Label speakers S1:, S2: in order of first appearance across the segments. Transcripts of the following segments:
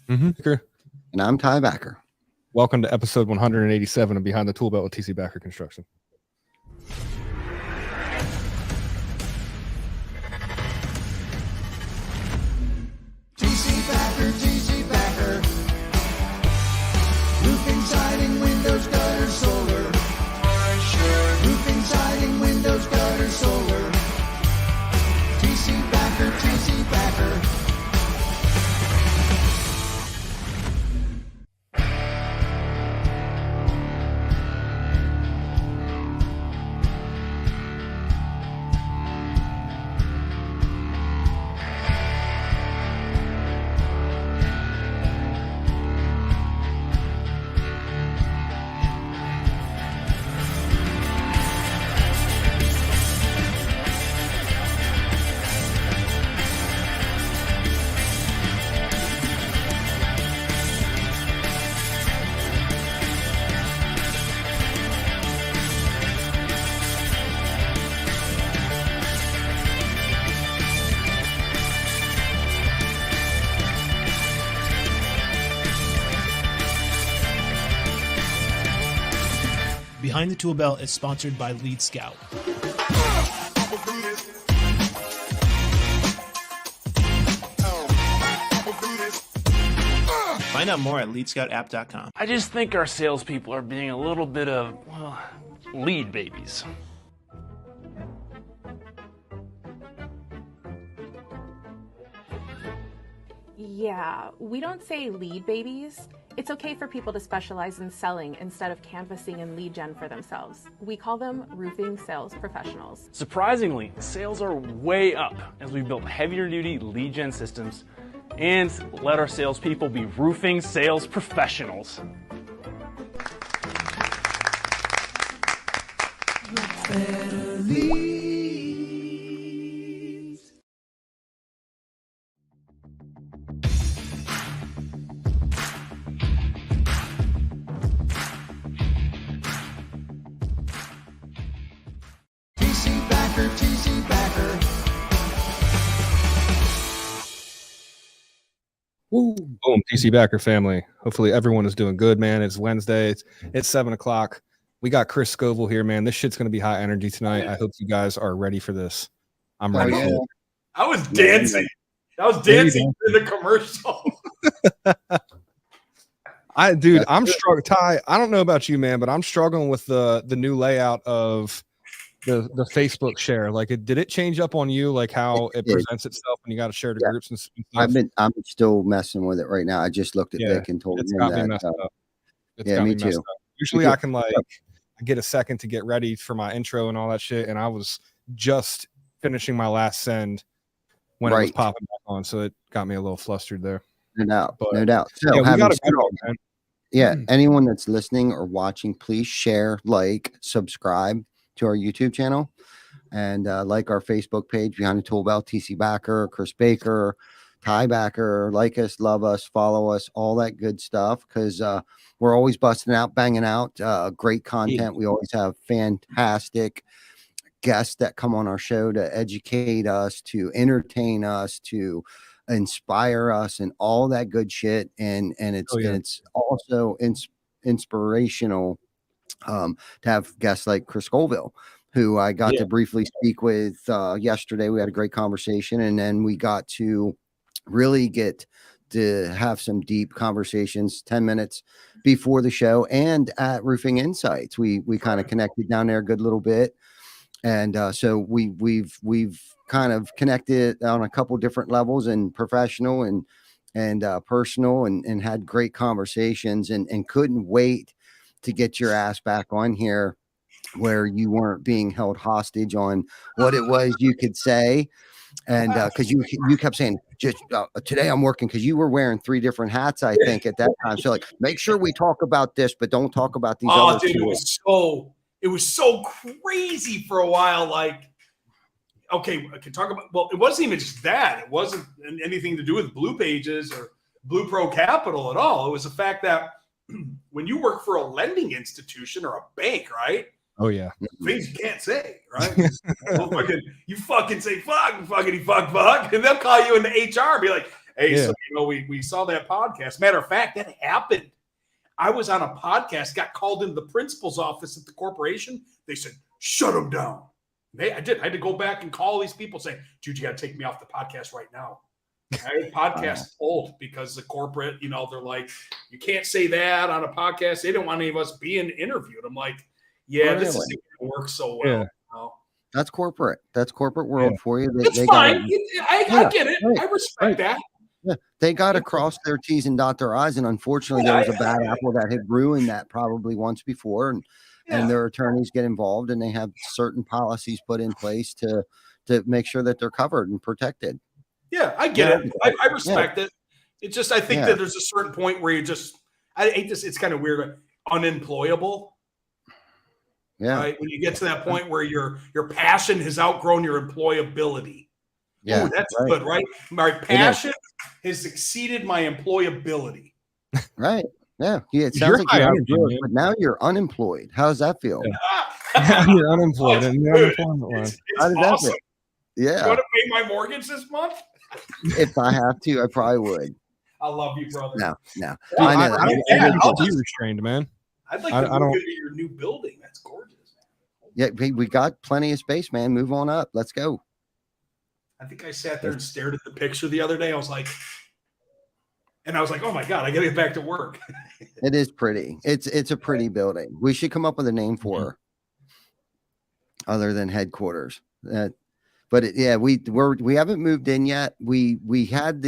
S1: Mm-hmm.
S2: And I'm Ty Backer.
S1: Welcome to episode 187 of Behind the ToolBelt with TC Backer Construction.
S3: TC Backer. Roofing, siding, windows, gutter, solar. Roofing, siding, windows, gutter, solar. TC Backer.
S4: Behind the Tool Belt is sponsored by Lead Scout. Find out more at leadscoutapp.com.
S5: I just think our salespeople are being a little bit of, well, lead babies.
S6: Yeah, we don't say lead babies. It's okay for people to specialize in selling instead of canvassing and lead gen for themselves. We call them roofing sales professionals.
S5: Surprisingly, sales are way up as we've built heavier duty lead gen systems and let our salespeople be roofing sales professionals.
S3: Better leads. TC Backer.
S1: Woo. Boom, TC Backer family. Hopefully everyone is doing good, man. It's Wednesday. It's 7 o'clock. We got Chris Scoville here, man. This shit's going to be high energy tonight. I hope you guys are ready for this. I'm ready for it.
S7: I was dancing. I was dancing in the commercial.
S1: I'm struggling. Ty, I don't know about you, man, but I'm struggling with the new layout of the Facebook share. Like, did it change up on you, like how it presents itself when you got to share to groups and stuff?
S2: I'm still messing with it right now. I just looked at Vic and told him that. Me too.
S1: Usually I can I get a second to get ready for my intro and all that shit, and I was just finishing my last send when it was popping back on, so it got me a little flustered there.
S2: No doubt. So
S1: we got man.
S2: Yeah, anyone that's listening or watching, please share, like, subscribe to our YouTube channel, and like our Facebook page, Behind the Tool Belt, TC Backer, Chris Baker, Ty Backer. Like us, love us, follow us, all that good stuff, because we're always busting out, banging out great content. We always have fantastic guests that come on our show to educate us, to entertain us, to inspire us, and all that good shit. And it's also inspirational to have guests like Chris Scoville, who I got to briefly speak with yesterday. We had a great conversation, and then we got to really get to have some deep conversations 10 minutes before the show and at Roofing Insights. We kind of connected down there a good little bit, and so we've kind of connected on a couple different levels, and professional and personal, and had great conversations, and couldn't wait to get your ass back on here where you weren't being held hostage on what it was you could say. And because you kept saying, just today I'm working, because you were wearing 3 different hats, I think, at that time. So, like, make sure we talk about this, but don't talk about these other
S7: dude,
S2: two.
S7: It was so crazy for a while. Like, okay, I can talk about, well, it wasn't even just that. It wasn't anything to do with Blue Pages or Blue Pro Capital at all. It was the fact that when you work for a lending institution or a bank, right?
S1: Oh yeah,
S7: things you can't say, right? You fucking say fuck, fuck, and they'll call you into HR and be like, Hey,
S1: Yeah.
S7: so we saw that podcast. Matter of fact, that happened. I was on a podcast, got called into the principal's office at the corporation. They said, shut them down. I had to go back and call these people saying, dude, you got to take me off the podcast right now. I had podcast pulled because the corporate, they're like, you can't say that on a podcast. They don't want any of us being interviewed. I'm like, yeah, this isn't going to work so well.
S1: Yeah.
S2: That's corporate. That's corporate world for you.
S7: It's fine. I get it.
S2: Right,
S7: I respect that.
S2: Yeah, they got to cross their T's and dot their I's, and unfortunately, there was a bad apple that had ruined that probably once before, and their attorneys get involved, and they have certain policies put in place to make sure that they're covered and protected.
S7: Yeah, I get it. I respect it. It's just I think that there's a certain point where you just I hate this. It's kind of weird, unemployable.
S2: Yeah,
S7: right? When you get to that point where your passion has outgrown your employability.
S2: Yeah,
S7: that's good, right? My passion has exceeded my employability.
S2: Right. Yeah. It sounds like you're unemployed, but now you're unemployed. How does that feel?
S1: Yeah. You're unemployed. And you're unemployment line.
S2: How did that feel? Yeah.
S7: You want to pay my mortgage this month?
S2: If I have to, I probably would.
S7: I love you, brother.
S2: No.
S7: Yeah,
S2: I know that.
S1: I'll be restrained, man.
S7: I'd like to move into your new building. That's gorgeous, man.
S2: Yeah, we got plenty of space, man. Move on up. Let's go.
S7: I think I sat there and stared at the picture the other day. I was like, oh my God, I got to get back to work.
S2: It is pretty. It's a pretty building. We should come up with a name for her other than headquarters. But we haven't moved in yet. We had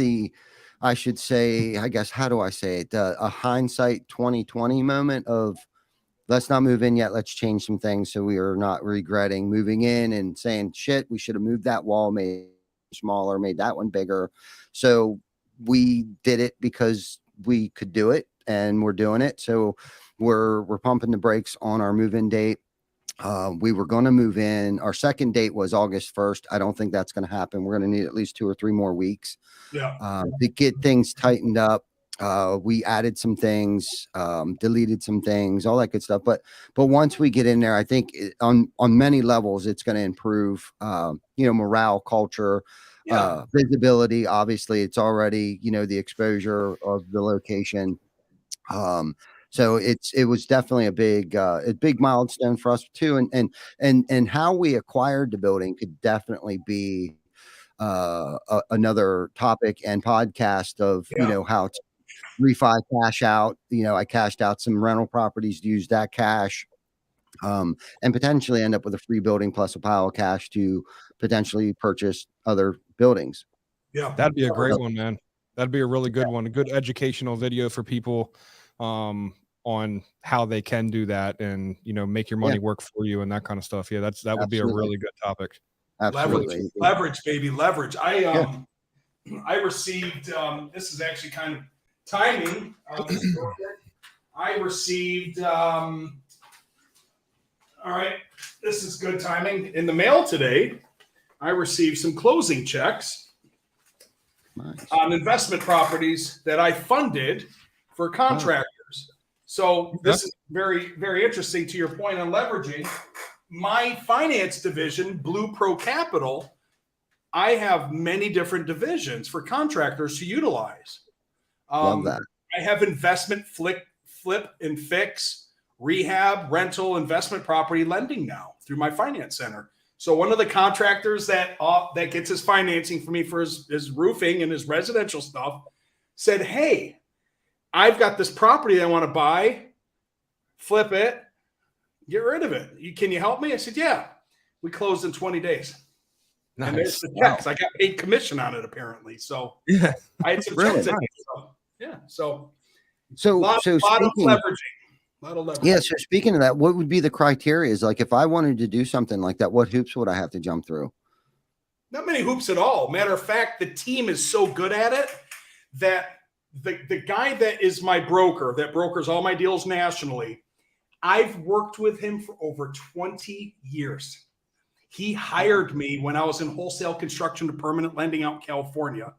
S2: I should say, I guess, how do I say it? A hindsight 2020 moment of let's not move in yet. Let's change some things so we are not regretting moving in and saying, shit, we should have moved that wall, made smaller, made that one bigger. So we did it because we could do it and we're doing it. So we're pumping the brakes on our move-in date. We were going to move in. Our second date was August 1st. I don't think that's going to happen. We're going to need at least 2 or 3 more weeks to get things tightened up. We added some things, deleted some things, all that good stuff. But once we get in there, I think on many levels, it's going to improve, morale, culture, visibility. Obviously, it's already, the exposure of the location. So it was definitely a big milestone for us too. And how we acquired the building could definitely be another topic and podcast of, how to refi cash out. I cashed out some rental properties to use that cash and potentially end up with a free building plus a pile of cash to potentially purchase other buildings.
S7: Yeah,
S1: that'd be a great one, man. That'd be a really good one. A good educational video for people on how they can do that and, make your money work for you and that kind of stuff. Yeah, that would be a really good topic.
S2: Absolutely.
S7: Leverage, baby, leverage. I received, this is actually kind of timing. I received, all right, this is good timing. In the mail today, I received some closing checks on investment properties that I funded for contractors. So this is very, very interesting to your point on leveraging. My finance division, Blue Pro Capital, I have many different divisions for contractors to utilize.
S2: Love that.
S7: I have investment, flip and fix, rehab, rental, investment property lending now through my finance center. So one of the contractors that gets his financing for me for his roofing and his residential stuff said, hey, I've got this property I want to buy, flip it, get rid of it. Can you help me? I said, yeah. We closed in 20 days. Nice. And there's the checks. I got paid commission on it apparently. So
S1: yeah,
S7: I had some checks. So
S2: a
S7: lot of leveraging.
S2: Yeah. So speaking of that, what would be the criteria? Is like if I wanted to do something like that, what hoops would I have to jump through?
S7: Not many hoops at all. Matter of fact, the team is so good at it that the guy that is my broker, that brokers all my deals nationally, I've worked with him for over 20 years. He hired me when I was in wholesale construction to permanent lending out in California.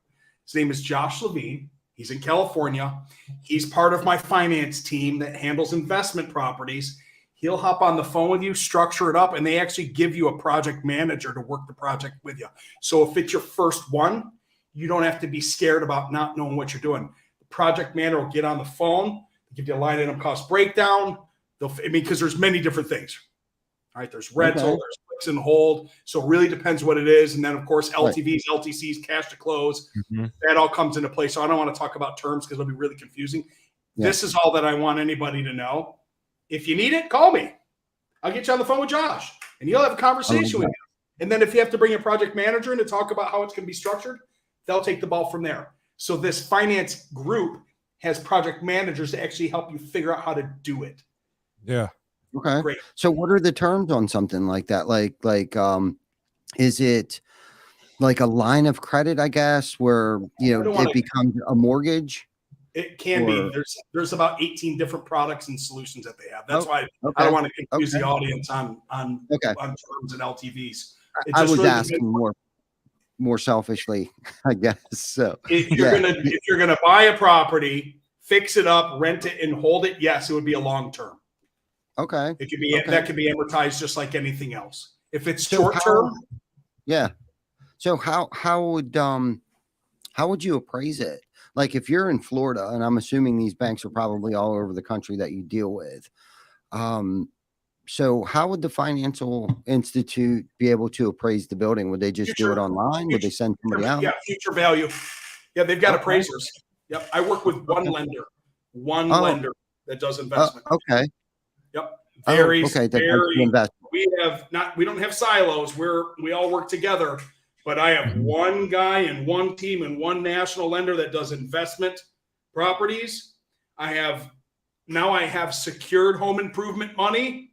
S7: His name is Josh Levine. He's in California. He's part of my finance team that handles investment properties. He'll hop on the phone with you, structure it up, and they actually give you a project manager to work the project with you. So if it's your first one, you don't have to be scared about not knowing what you're doing. The project manager will get on the phone, give you a line item cost breakdown. Because there's many different things. All right, there's rental, there's fix and hold. So it really depends what it is. And then, of course, LTVs, LTCs, cash to close. That all comes into play. So I don't want to talk about terms because it'll be really confusing. This is all that I want anybody to know. If you need it, call me. I'll get you on the phone with Josh, and you'll have a conversation with you. And then if you have to bring a project manager in to talk about how it's going to be structured, they'll take the ball from there. So this finance group has project managers to actually help you figure out how to do it.
S1: Yeah.
S2: Okay.
S7: Great.
S2: So what are the terms on something like that? Is it like a line of credit, I guess, where, it becomes a mortgage?
S7: It can be. There's about 18 different products and solutions that they have. That's why I don't want to confuse the audience on terms and LTVs.
S2: I was really asking more selfishly, I guess. So
S7: if you're gonna buy a property, fix it up, rent it, and hold it, yes, it would be a long term.
S2: Okay.
S7: It could be that could be amortized just like anything else. If it's short term,
S2: So how would you appraise it? Like if you're in Florida, and I'm assuming these banks are probably all over the country that you deal with. So how would the financial institute be able to appraise the building? Would they just do it online? Would they send somebody out?
S7: Yeah, future value. Yeah, they've got appraisers. Yep. I work with one lender that does investment.
S2: Okay.
S7: Yep. Varies.
S2: Investment.
S7: We don't have silos. We all work together. But I have one guy and one team and one national lender that does investment properties. I have secured home improvement money.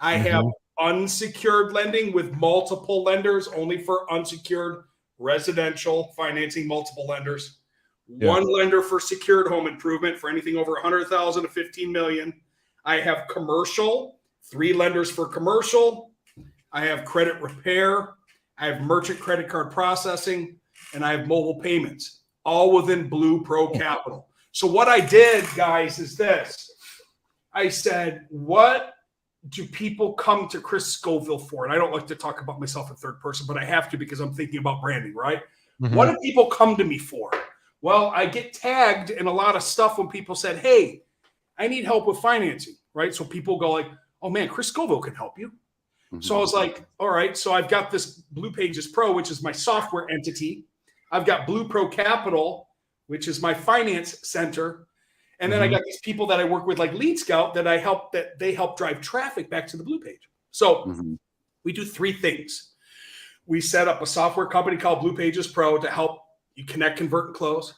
S7: I have unsecured lending with multiple lenders, only for unsecured residential financing, multiple lenders. One lender for secured home improvement for anything over 100,000 to 15 million. I have commercial, 3 lenders for commercial. I have credit repair. I have merchant credit card processing, and I have mobile payments, all within Blue Pro Capital. So what I did, guys, is this. I said, what do people come to Chris Scoville for? And I don't like to talk about myself in third person, but I have to because I'm thinking about branding, right? What do people come to me for? Well, I get tagged in a lot of stuff when people said, hey, I need help with financing, right? So people go like, oh, man, Chris Scoville can help you. So I was like, all right, so I've got this Blue Pages Pro, which is my software entity. I've got Blue Pro Capital, which is my finance center. And then I got these people that I work with like Lead Scout that they help drive traffic back to the Blue Page. So we do 3 things. We set up a software company called Blue Pages Pro to help you connect, convert, and close.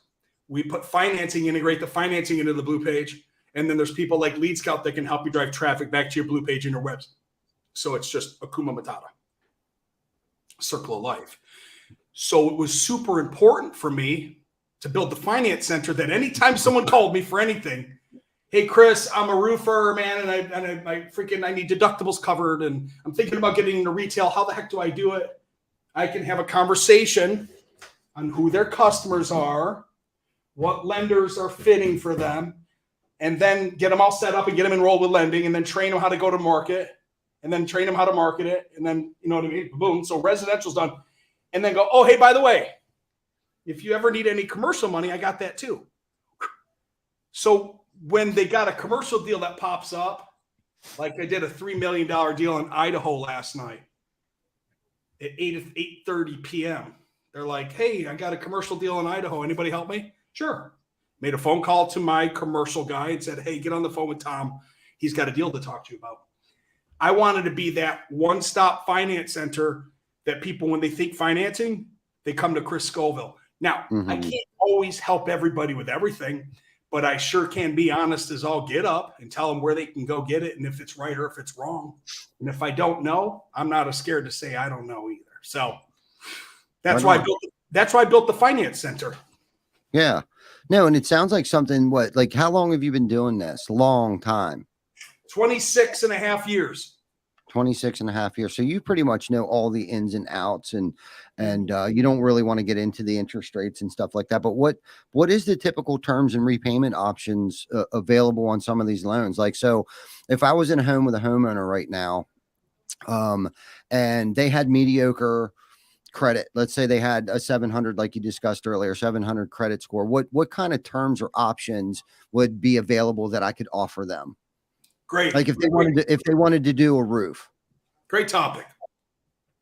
S7: We put integrate the financing into the Blue Page. And then there's people like Lead Scout that can help you drive traffic back to your Blue Page and your website. So it's just Akuma Matata, circle of life. So it was super important for me to build the finance center that anytime someone called me for anything, hey, Chris, I'm a roofer, man, and I need deductibles covered, and I'm thinking about getting into retail. How the heck do I do it? I can have a conversation on who their customers are, what lenders are fitting for them, and then get them all set up and get them enrolled with lending, and then train them how to go to market. And then train them how to market it. And then, you know what I mean? Boom. So residential's done. And then go, oh, hey, by the way, if you ever need any commercial money, I got that too. So when they got a commercial deal that pops up, like I did a $3 million deal in Idaho last night at 8:30 p.m. They're like, hey, I got a commercial deal in Idaho. Anybody help me? Sure. Made a phone call to my commercial guy and said, hey, get on the phone with Tom. He's got a deal to talk to you about. I wanted to be that one-stop finance center that people, when they think financing, they come to Chris Scoville. Now, I can't always help everybody with everything, but I sure can be honest as all get up and tell them where they can go get it and if it's right or if it's wrong. And if I don't know, I'm not as scared to say I don't know either. So that's why I built the finance center.
S2: Yeah. No, and it sounds like something, how long have you been doing this? Long time.
S7: 26 and a half years.
S2: 26 and a half years. So you pretty much know all the ins and outs and you don't really want to get into the interest rates and stuff like that. But what is the typical terms and repayment options available on some of these loans? Like, so if I was in a home with a homeowner right now, and they had mediocre credit. Let's say they had a 700, like you discussed earlier, 700 credit score. What kind of terms or options would be available that I could offer them?
S7: Great.
S2: Like if they wanted to do a roof.
S7: Great topic.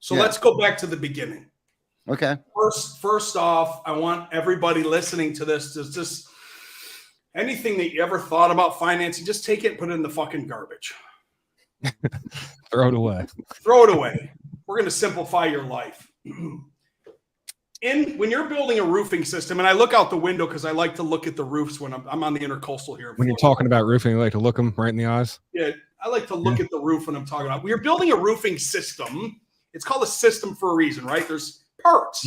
S7: So
S2: Yeah.
S7: let's go back to the beginning.
S2: Okay.
S7: First off, I want everybody listening to this to just anything that you ever thought about financing, just take it and put it in the fucking garbage.
S1: Throw it away.
S7: Throw it away. We're going to simplify your life. When you're building a roofing system, and I look out the window because I like to look at the roofs when I'm on the intercoastal here.
S1: When you're talking about roofing, you like to look them right in the eyes.
S7: Yeah, I like to look at the roof when I'm talking about. When you're building a roofing system, it's called a system for a reason, right? There's parts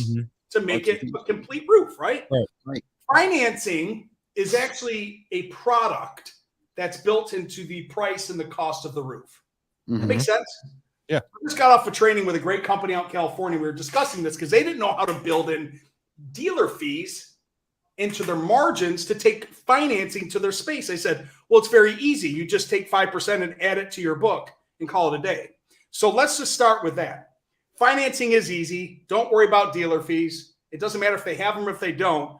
S7: to make it a complete roof, right?
S2: Right.
S7: Financing is actually a product that's built into the price and the cost of the roof. That makes sense?
S1: Yeah.
S7: I just got off a training with a great company out in California. We were discussing this because they didn't know how to build in dealer fees into their margins to take financing to their space. I said, well, it's very easy. You just take 5% and add it to your book and call it a day. So let's just start with that. Financing is easy. Don't worry about dealer fees. It doesn't matter if they have them or if they don't.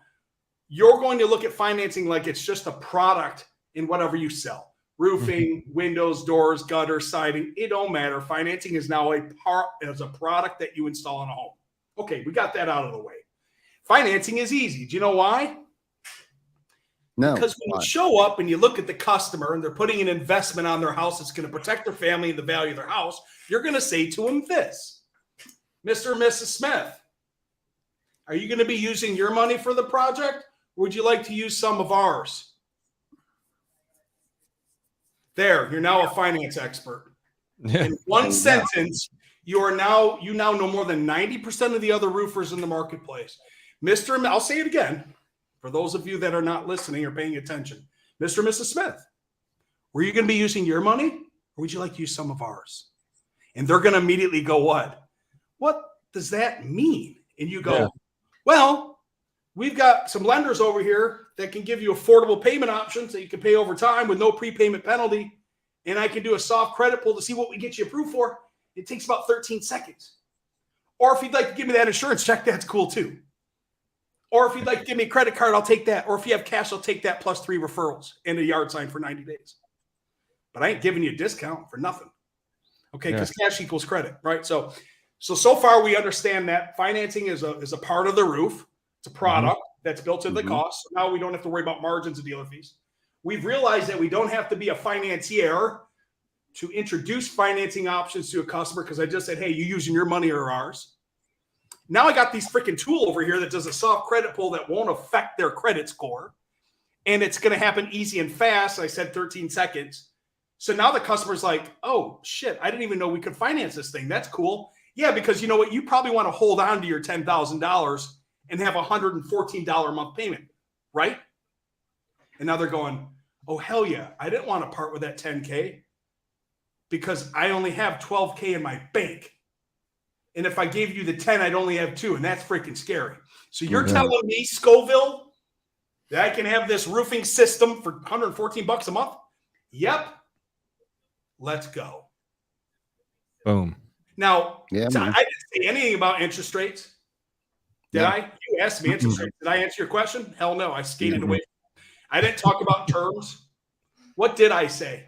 S7: You're going to look at financing like it's just a product in whatever you sell. Roofing, windows, doors, gutter, siding. It don't matter. Financing is now a product that you install in a home. Okay, we got that out of the way. Financing is easy. Do you know why?
S2: No.
S7: Because when you show up and you look at the customer and they're putting an investment on their house that's going to protect their family and the value of their house, you're going to say to them this, Mr. and Mrs. Smith, are you going to be using your money for the project? Or would you like to use some of ours? There, you're now a finance expert.
S1: Yeah.
S7: In one sentence, you now know more than 90% of the other roofers in the marketplace. I'll say it again for those of you that are not listening or paying attention. Mr. and Mrs. Smith, were you going to be using your money or would you like to use some of ours? And they're going to immediately go, what? What does that mean? And you go, well, we've got some lenders over here that can give you affordable payment options that you can pay over time with no prepayment penalty. And I can do a soft credit pull to see what we get you approved for. It takes about 13 seconds. Or if you'd like to give me that insurance check, that's cool too. Or if you'd like to give me a credit card, I'll take that. Or if you have cash, I'll take that plus 3 referrals and a yard sign for 90 days. But I ain't giving you a discount for nothing. Okay, because cash equals credit, right? So far we understand that financing is a part of the roof. It's a product that's built into the cost. So now we don't have to worry about margins and dealer fees. We've realized that we don't have to be a financier to introduce financing options to a customer because I just said, hey, you using your money or ours? Now I got these freaking tool over here that does a soft credit pull that won't affect their credit score. And it's going to happen easy and fast. I said 13 seconds. So now the customer's like, oh, shit, I didn't even know we could finance this thing. That's cool. Yeah, because you know what? You probably want to hold on to your $10,000 and have a $114 a month payment, right? And now they're going, oh, hell yeah. I didn't want to part with that $10K because I only have $12K in my bank. And if I gave you the 10, I'd only have 2, and that's freaking scary. So you're telling me, Scoville, that I can have this roofing system for $114 a month? Yep. Let's go.
S1: Boom.
S7: Now, I didn't say anything about interest rates. Did I? You asked me interest rates. Did I answer your question? Hell no. I skated away. I didn't talk about terms. What did I say?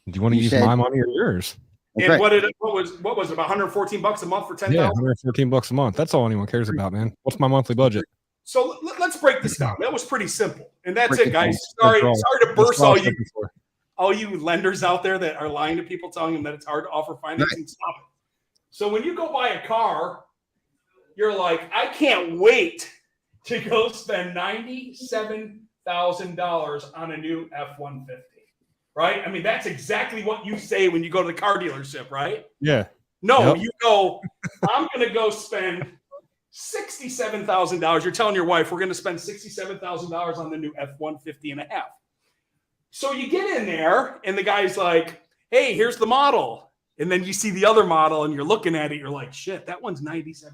S1: Do you want to use my money or yours?
S7: And what was about $114 a month for 10,000?
S1: Yeah, $114 a month. That's all anyone cares about, man. What's my monthly budget?
S7: So let's break this down. That was pretty simple. And that's it, guys. Sorry to burst all you lenders out there that are lying to people, telling them that it's hard to offer financing. Stop it. So when you go buy a car, you're like, I can't wait to go spend $97,000 on a new F-150, right? I mean, that's exactly what you say when you go to the car dealership, right?
S1: Yeah.
S7: No, you go, I'm going to go spend $67,000. You're telling your wife, we're going to spend $67,000 on the new F-150 and a half. So you get in there and the guy's like, hey, here's the model. And then you see the other model and you're looking at it. You're like, shit, that one's $97,000.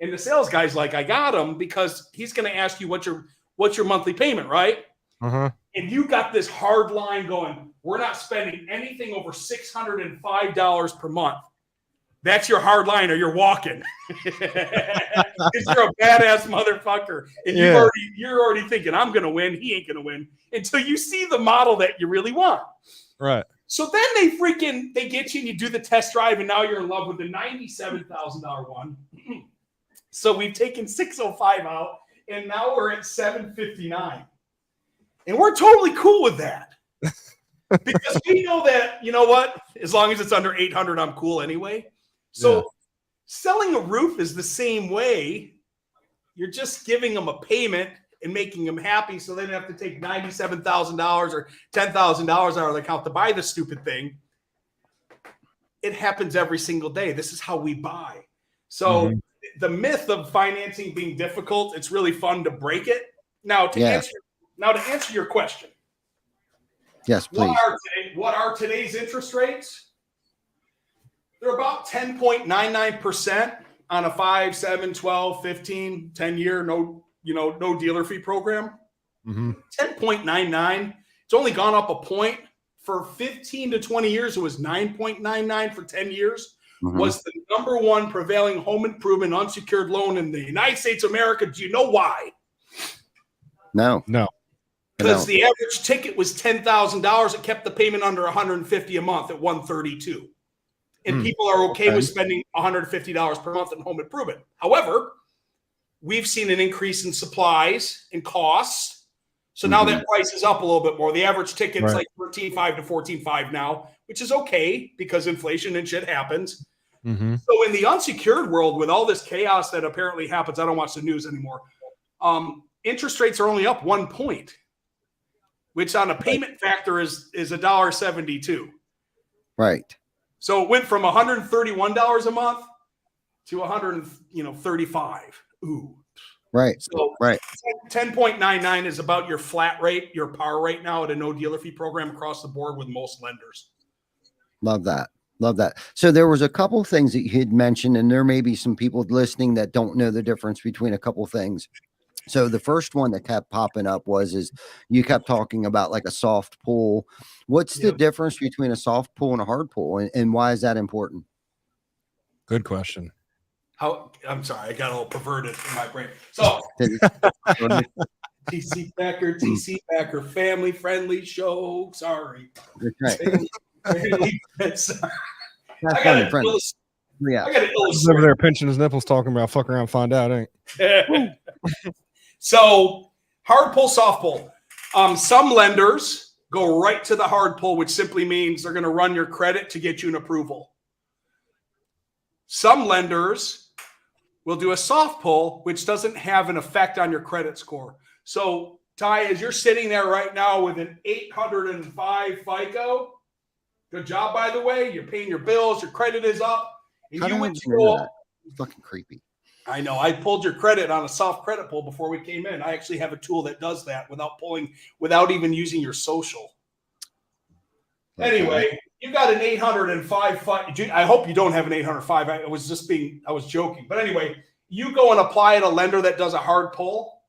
S7: And the sales guy's like, I got him because he's going to ask you what's your monthly payment, right? And you got this hard line going, we're not spending anything over $605 per month. That's your hard line, or you're walking. Because you're a badass motherfucker. And you're already thinking, I'm going to win. He ain't going to win until you see the model that you really want.
S1: Right.
S7: So then they get you and you do the test drive, and now you're in love with the $97,000 one. So we've taken 605 out, and now we're at 759. And we're totally cool with that. Because we know that, you know what? As long as it's under 800, I'm cool anyway. So selling a roof is the same way. You're just giving them a payment and making them happy, so they don't have to take $97,000 or $10,000 out of their account to buy the stupid thing. It happens every single day. This is how we buy. So the myth of financing being difficult, it's really fun to break it. Now to answer your question.
S2: Yes, please.
S7: What are today's interest rates? They're about 10.99% on a 5, 7, 12, 15, 10 year, no dealer fee program. 10.99. It's only gone up a point. For 15 to 20 years, it was 9.99 for 10 years. Was the number one prevailing home improvement unsecured loan in the United States of America. Do you know why?
S2: No.
S7: Because the average ticket was $10,000. It kept the payment under $150 a month at $132. And people are okay with spending $150 per month in home improvement. However, we've seen an increase in supplies and costs. So now that price is up a little bit more. The average ticket is like $13.5 to $14.5 now, which is okay because inflation and shit happens. So in the unsecured world, with all this chaos that apparently happens, I don't watch the news anymore. Interest rates are only up 1 point, which on a payment factor is $1.72.
S2: Right. So
S7: it went from $131 a month to $135. Ooh.
S2: Right.
S7: So 10.99 is about your flat rate, your par rate now at a no dealer fee program across the board with most lenders.
S2: Love that. So there was a couple things that you had mentioned, and there may be some people listening that don't know the difference between a couple things. So the first one that kept popping up is you kept talking about like a soft pull. What's the difference between a soft pull and a hard pull, and why is that important?
S1: Good question.
S7: I'm sorry, I got a little perverted in my brain. So TC Backer, family friendly show. Sorry.
S2: That's right.
S7: I got to
S1: He's over there pinching his nipples, talking about fuck around, find out, ain't.
S7: So hard pull, soft pull. Some lenders go right to the hard pull, which simply means they're going to run your credit to get you an approval. Some lenders will do a soft pull, which doesn't have an effect on your credit score. So, Ty, as you're sitting there right now with an 805 FICO, good job, by the way. You're paying your bills. Your credit is up. And you went to go.
S2: It's fucking creepy.
S7: I know. I pulled your credit on a soft credit pull before we came in. I actually have a tool that does that without even using your social. Okay. Anyway, you got an 805. I hope you don't have an 805. I was joking. But anyway, you go and apply at a lender that does a hard pull,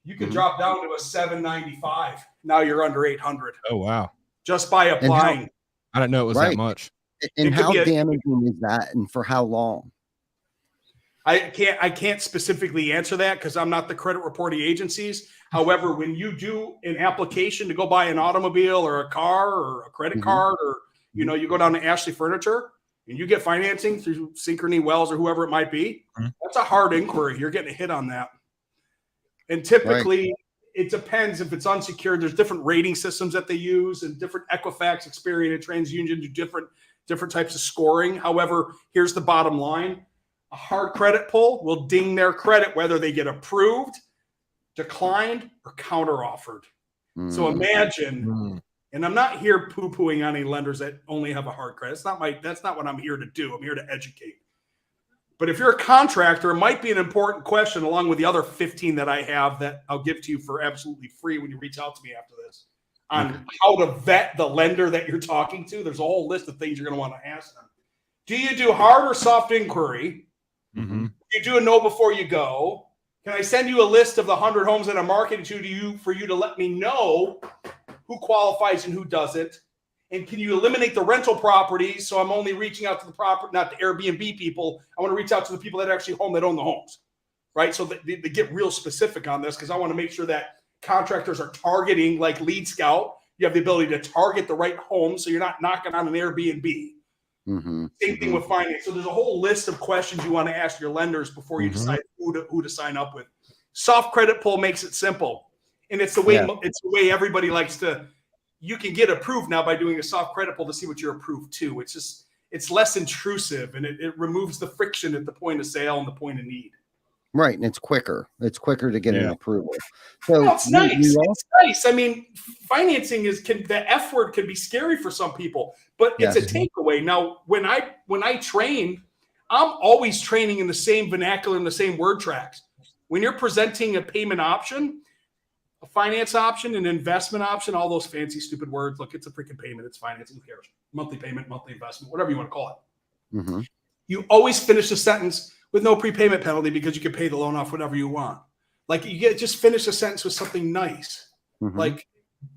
S7: you can drop down to a 795. Now you're under 800.
S1: Oh, wow.
S7: Just by applying.
S1: I didn't know it was that much.
S2: And how damaging is that, and for how long?
S7: I can't specifically answer that because I'm not the credit reporting agencies. However, when you do an application to go buy an automobile or a car or a credit card, or you go down to Ashley Furniture and you get financing through Synchrony, Wells, or whoever it might be, that's a hard inquiry. You're getting a hit on that. And typically it depends if it's unsecured. There's different rating systems that they use, and different Equifax, Experian, and TransUnion do different types of scoring. However, here's the bottom line. A hard credit pull will ding their credit whether they get approved, declined, or counteroffered. So imagine, and I'm not here poo-pooing on any lenders that only have a hard credit. That's not what I'm here to do. I'm here to educate. But if you're a contractor, it might be an important question, along with the other 15 that I have that I'll give to you for absolutely free when you reach out to me after this, on how to vet the lender that you're talking to. There's a whole list of things you're going to want to ask them. Do you do hard or soft inquiry? You do a know before you go. Can I send you a list of the 100 homes that I'm marketing to you for you to let me know who qualifies and who doesn't? And can you eliminate the rental properties? So I'm only reaching out to the property, not the Airbnb people. I want to reach out to the people that actually that own the homes, right? So they get real specific on this because I want to make sure that contractors are targeting, like Lead Scout. You have the ability to target the right home, so you're not knocking on an Airbnb.
S2: Mm-hmm.
S7: Same thing with finance. So there's a whole list of questions you want to ask your lenders before you decide who to sign up with. Soft credit pull makes it simple, and it's the way everybody likes to. You can get approved now by doing a soft credit pull to see what you're approved to. It's less intrusive, and it removes the friction at the point of sale and the point of need.
S2: Right, and it's quicker. It's quicker to get an approval. So
S7: it's nice. It's nice. I mean, financing the F word can be scary for some people, but it's a takeaway. Now, when I train, I'm always training in the same vernacular and the same word tracks. When you're presenting a payment option, a finance option, an investment option, all those fancy, stupid words. Look, it's a freaking payment. It's financing. Who cares? Monthly payment, monthly investment, whatever you want to call it. Mm-hmm. You always finish the sentence with no prepayment penalty because you can pay the loan off whatever you want. Like just finish a sentence with something nice. Mm-hmm. Like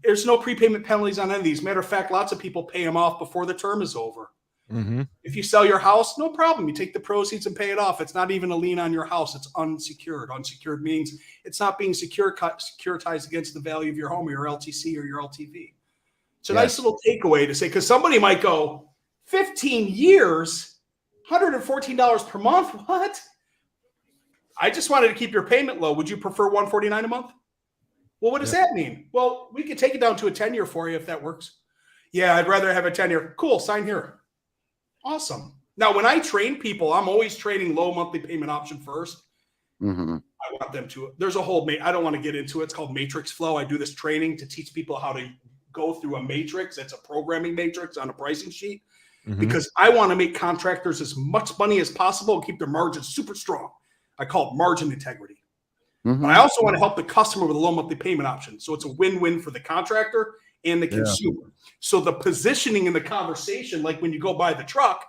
S7: there's no prepayment penalties on any of these. Matter of fact, lots of people pay them off before the term is over. Mm-hmm. If you sell your house, no problem. You take the proceeds and pay it off. It's not even a lien on your house. It's unsecured. Unsecured means it's not being securitized against the value of your home or your LTC or your LTV. It's a nice little takeaway to say, because somebody might go, 15 years, $114 per month. What? I just wanted to keep your payment low. Would you prefer $149 a month? Well, what does that mean? Well, we could take it down to a 10-year for you if that works. Yeah, I'd rather have a 10-year. Cool, sign here. Awesome. Now, when I train people, I'm always training low monthly payment option first. Mm-hmm. I want them to. There's a whole. I don't want to get into it. It's called matrix flow. I do this training to teach people how to go through a matrix. It's a programming matrix on a pricing sheet because I want to make contractors as much money as possible and keep their margins super strong. I call it margin integrity. Mm-hmm. But I also want to help the customer with a low monthly payment option. So it's a win-win for the contractor and the consumer. So the positioning in the conversation, like when you go buy the truck,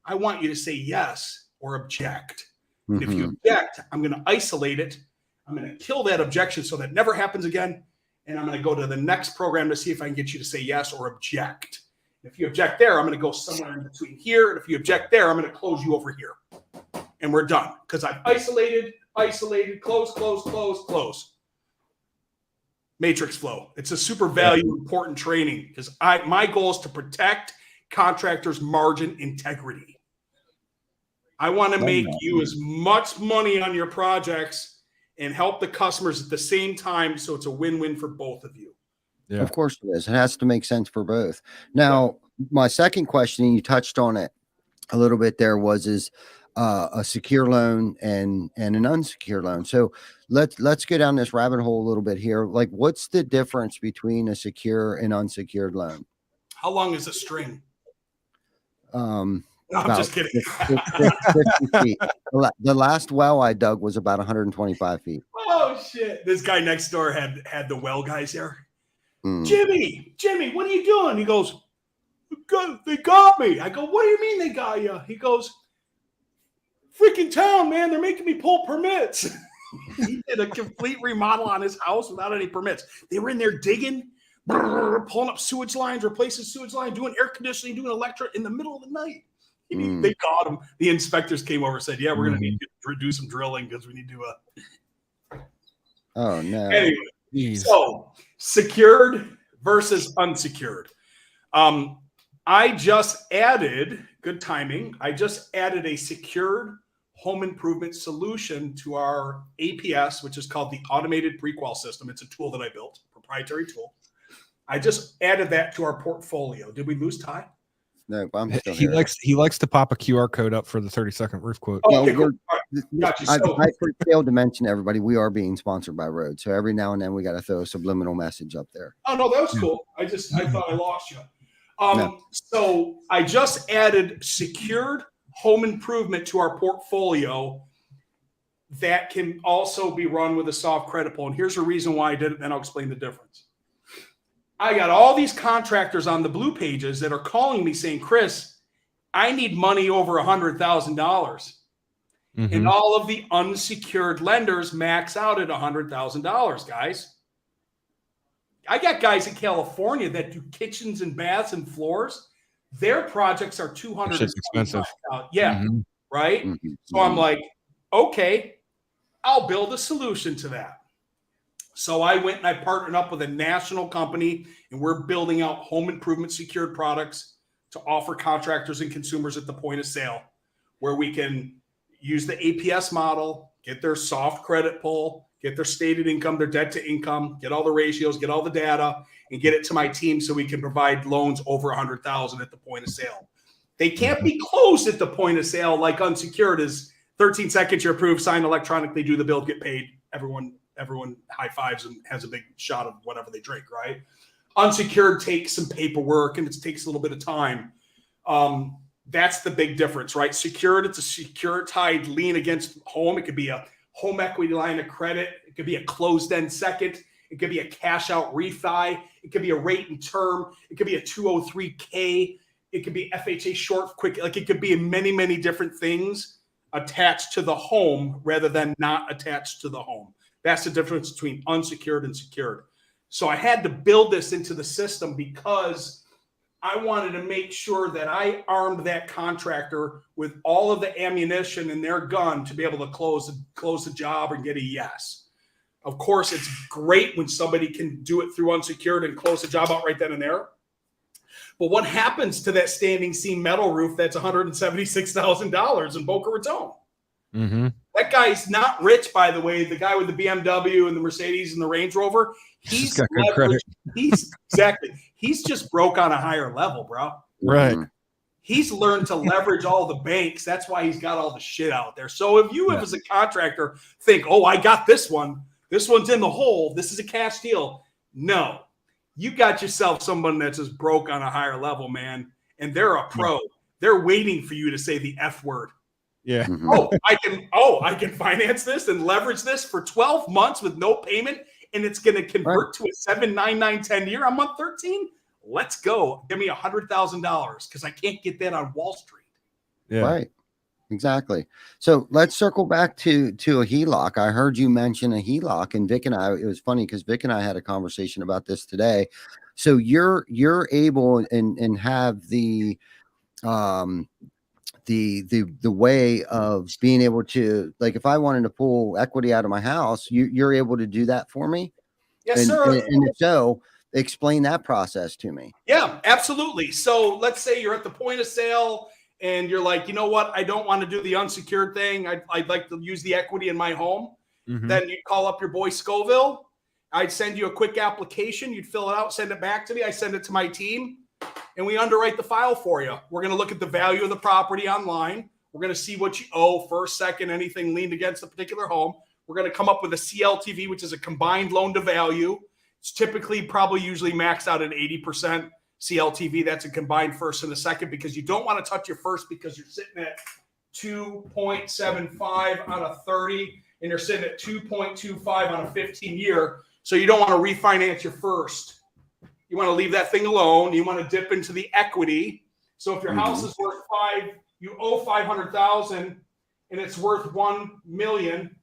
S7: I want you to say yes or object. And if you object, I'm going to isolate it. I'm going to kill that objection so that never happens again. And I'm going to go to the next program to see if I can get you to say yes or object. If you object there, I'm going to go somewhere in between here. And if you object there, I'm going to close you over here. And we're done because I've isolated, close. Matrix flow. It's a super important training because my goal is to protect contractors' margin integrity. I want to make you as much money on your projects and help the customers at the same time, so it's a win-win for both of you.
S2: Yeah. Of course it is. It has to make sense for both. Now, my second question, and you touched on it a little bit there, is a secure loan and an unsecured loan. So let's go down this rabbit hole a little bit here. Like, what's the difference between a secure and unsecured loan?
S7: How long is a string?
S2: No,
S7: I'm just kidding.
S2: 50 feet. The last well I dug was about 125 feet.
S7: Oh shit! This guy next door had the well guys there. Jimmy, what are you doing? He goes, they got me. I go, what do you mean they got you? He goes, freaking town, man, they're making me pull permits. He did a complete remodel on his house without any permits. They were in there digging, pulling up sewage lines, replacing sewage line, doing air conditioning, doing electric in the middle of the night. They got him. The inspectors came over and said, yeah, we're going to need to do some drilling because we need to.
S2: Oh, no.
S7: Anyway, so secured versus unsecured. I just added, good timing, I just added a secured home improvement solution to our APS, which is called the Automated Prequal System. It's a tool that I built, proprietary tool. I just added that to our portfolio. Did we lose Ty?
S2: No, I'm still
S1: he
S2: here.
S1: likes to pop a QR code up for the 30-second roof quote.
S2: Well,
S7: Okay, cool. Got you.
S2: I failed to mention, everybody, we are being sponsored by Rode. So every now and then we got to throw a subliminal message up there.
S7: Oh, no, that was cool. I thought I lost you. So I just added secured home improvement to our portfolio that can also be run with a soft credit pull. And here's the reason why I did it, and I'll explain the difference. I got all these contractors on the blue pages that are calling me saying, Chris, I need money over $100,000. And all of the unsecured lenders max out at $100,000, guys. I got guys in California that do kitchens and baths and floors. Their projects are $200.
S1: Shit's expensive.
S7: Yeah,
S1: Mhm.
S7: right.
S2: Mhm.
S7: So I'm like, okay, I'll build a solution to that. So I went and I partnered up with a national company, and we're building out home improvement secured products to offer contractors and consumers at the point of sale, where we can use the APS model, get their soft credit pull, get their stated income, their debt to income, get all the ratios, get all the data, and get it to my team so we can provide loans over 100,000 at the point of sale. They can't be closed at the point of sale like unsecured is 13 seconds, you're approved, signed electronically, do the bill, get paid. Everyone high fives and has a big shot of whatever they drink, right? Unsecured takes some paperwork and it takes a little bit of time. That's the big difference, right? Secured, it's a securitized lien against home. It could be a home equity line of credit. It could be a closed-end second. It could be a cash-out refi. It could be a rate and term. It could be a 203K. It could be FHA short, quick. Like it could be many, many different things attached to the home rather than not attached to the home. That's the difference between unsecured and secured. So I had to build this into the system because I wanted to make sure that I armed that contractor with all of the ammunition in their gun to be able to close the job and get a yes. Of course, it's great when somebody can do it through unsecured and close the job out right then and there. But what happens to that standing seam metal roof that's $176,000 in Boca Raton?
S1: Mm-hmm.
S7: That guy's not rich, by the way. The guy with the BMW and the Mercedes and the Range Rover, he's
S1: got good credit.
S7: He's just broke on a higher level, bro.
S1: Right.
S7: He's learned to leverage all the banks. That's why he's got all the shit out there. So if you, as a contractor, think, oh, I got this one. This one's in the hole. This is a cash deal. No, you got yourself someone that's just broke on a higher level, man. And they're a pro. They're waiting for you to say the F word.
S1: Yeah.
S2: Mhm.
S7: I can finance this and leverage this for 12 months with no payment, and it's going to convert to a 799 10-year on month 13. Let's go. Give me $100,000 because I can't get that on Wall Street.
S1: Yeah.
S2: Right. Exactly. So let's circle back to a HELOC. I heard you mention a HELOC, and Vic and I, it was funny because Vic and I had a conversation about this today. So you're able and have the way of being able to, like, if I wanted to pull equity out of my house, you're able to do that for me.
S7: Yes,
S2: and,
S7: sir.
S2: And if so, explain that process to me.
S7: Yeah, absolutely. So let's say you're at the point of sale and you're like, you know what? I don't want to do the unsecured thing. I'd like to use the equity in my home.
S1: Mm-hmm.
S7: Then you'd call up your boy Scoville. I'd send you a quick application. You'd fill it out, send it back to me. I send it to my team, and we underwrite the file for you. We're going to look at the value of the property online. We're going to see what you owe, first, second, anything leaned against the particular home. We're going to come up with a CLTV, which is a combined loan to value. It's typically usually maxed out at 80% CLTV. That's a combined first and a second, because you don't want to touch your first because you're sitting at 2.75 on a 30 and you're sitting at 2.25 on a 15-year. So you don't want to refinance your first. You want to leave that thing alone. You want to dip into the equity. So if your house is worth you owe $500,000 and it's worth $1 million,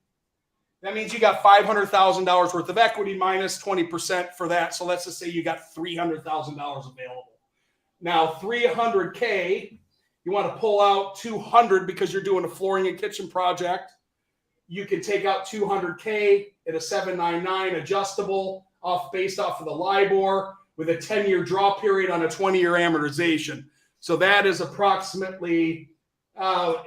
S7: that means you got $500,000 worth of equity minus 20% for that. So let's just say you got $300,000 available. Now, $300K, you want to pull out $200 because you're doing a flooring and kitchen project. You can take out $200K at a 799 adjustable based off of the LIBOR with a 10-year draw period on a 20-year amortization. So that is approximately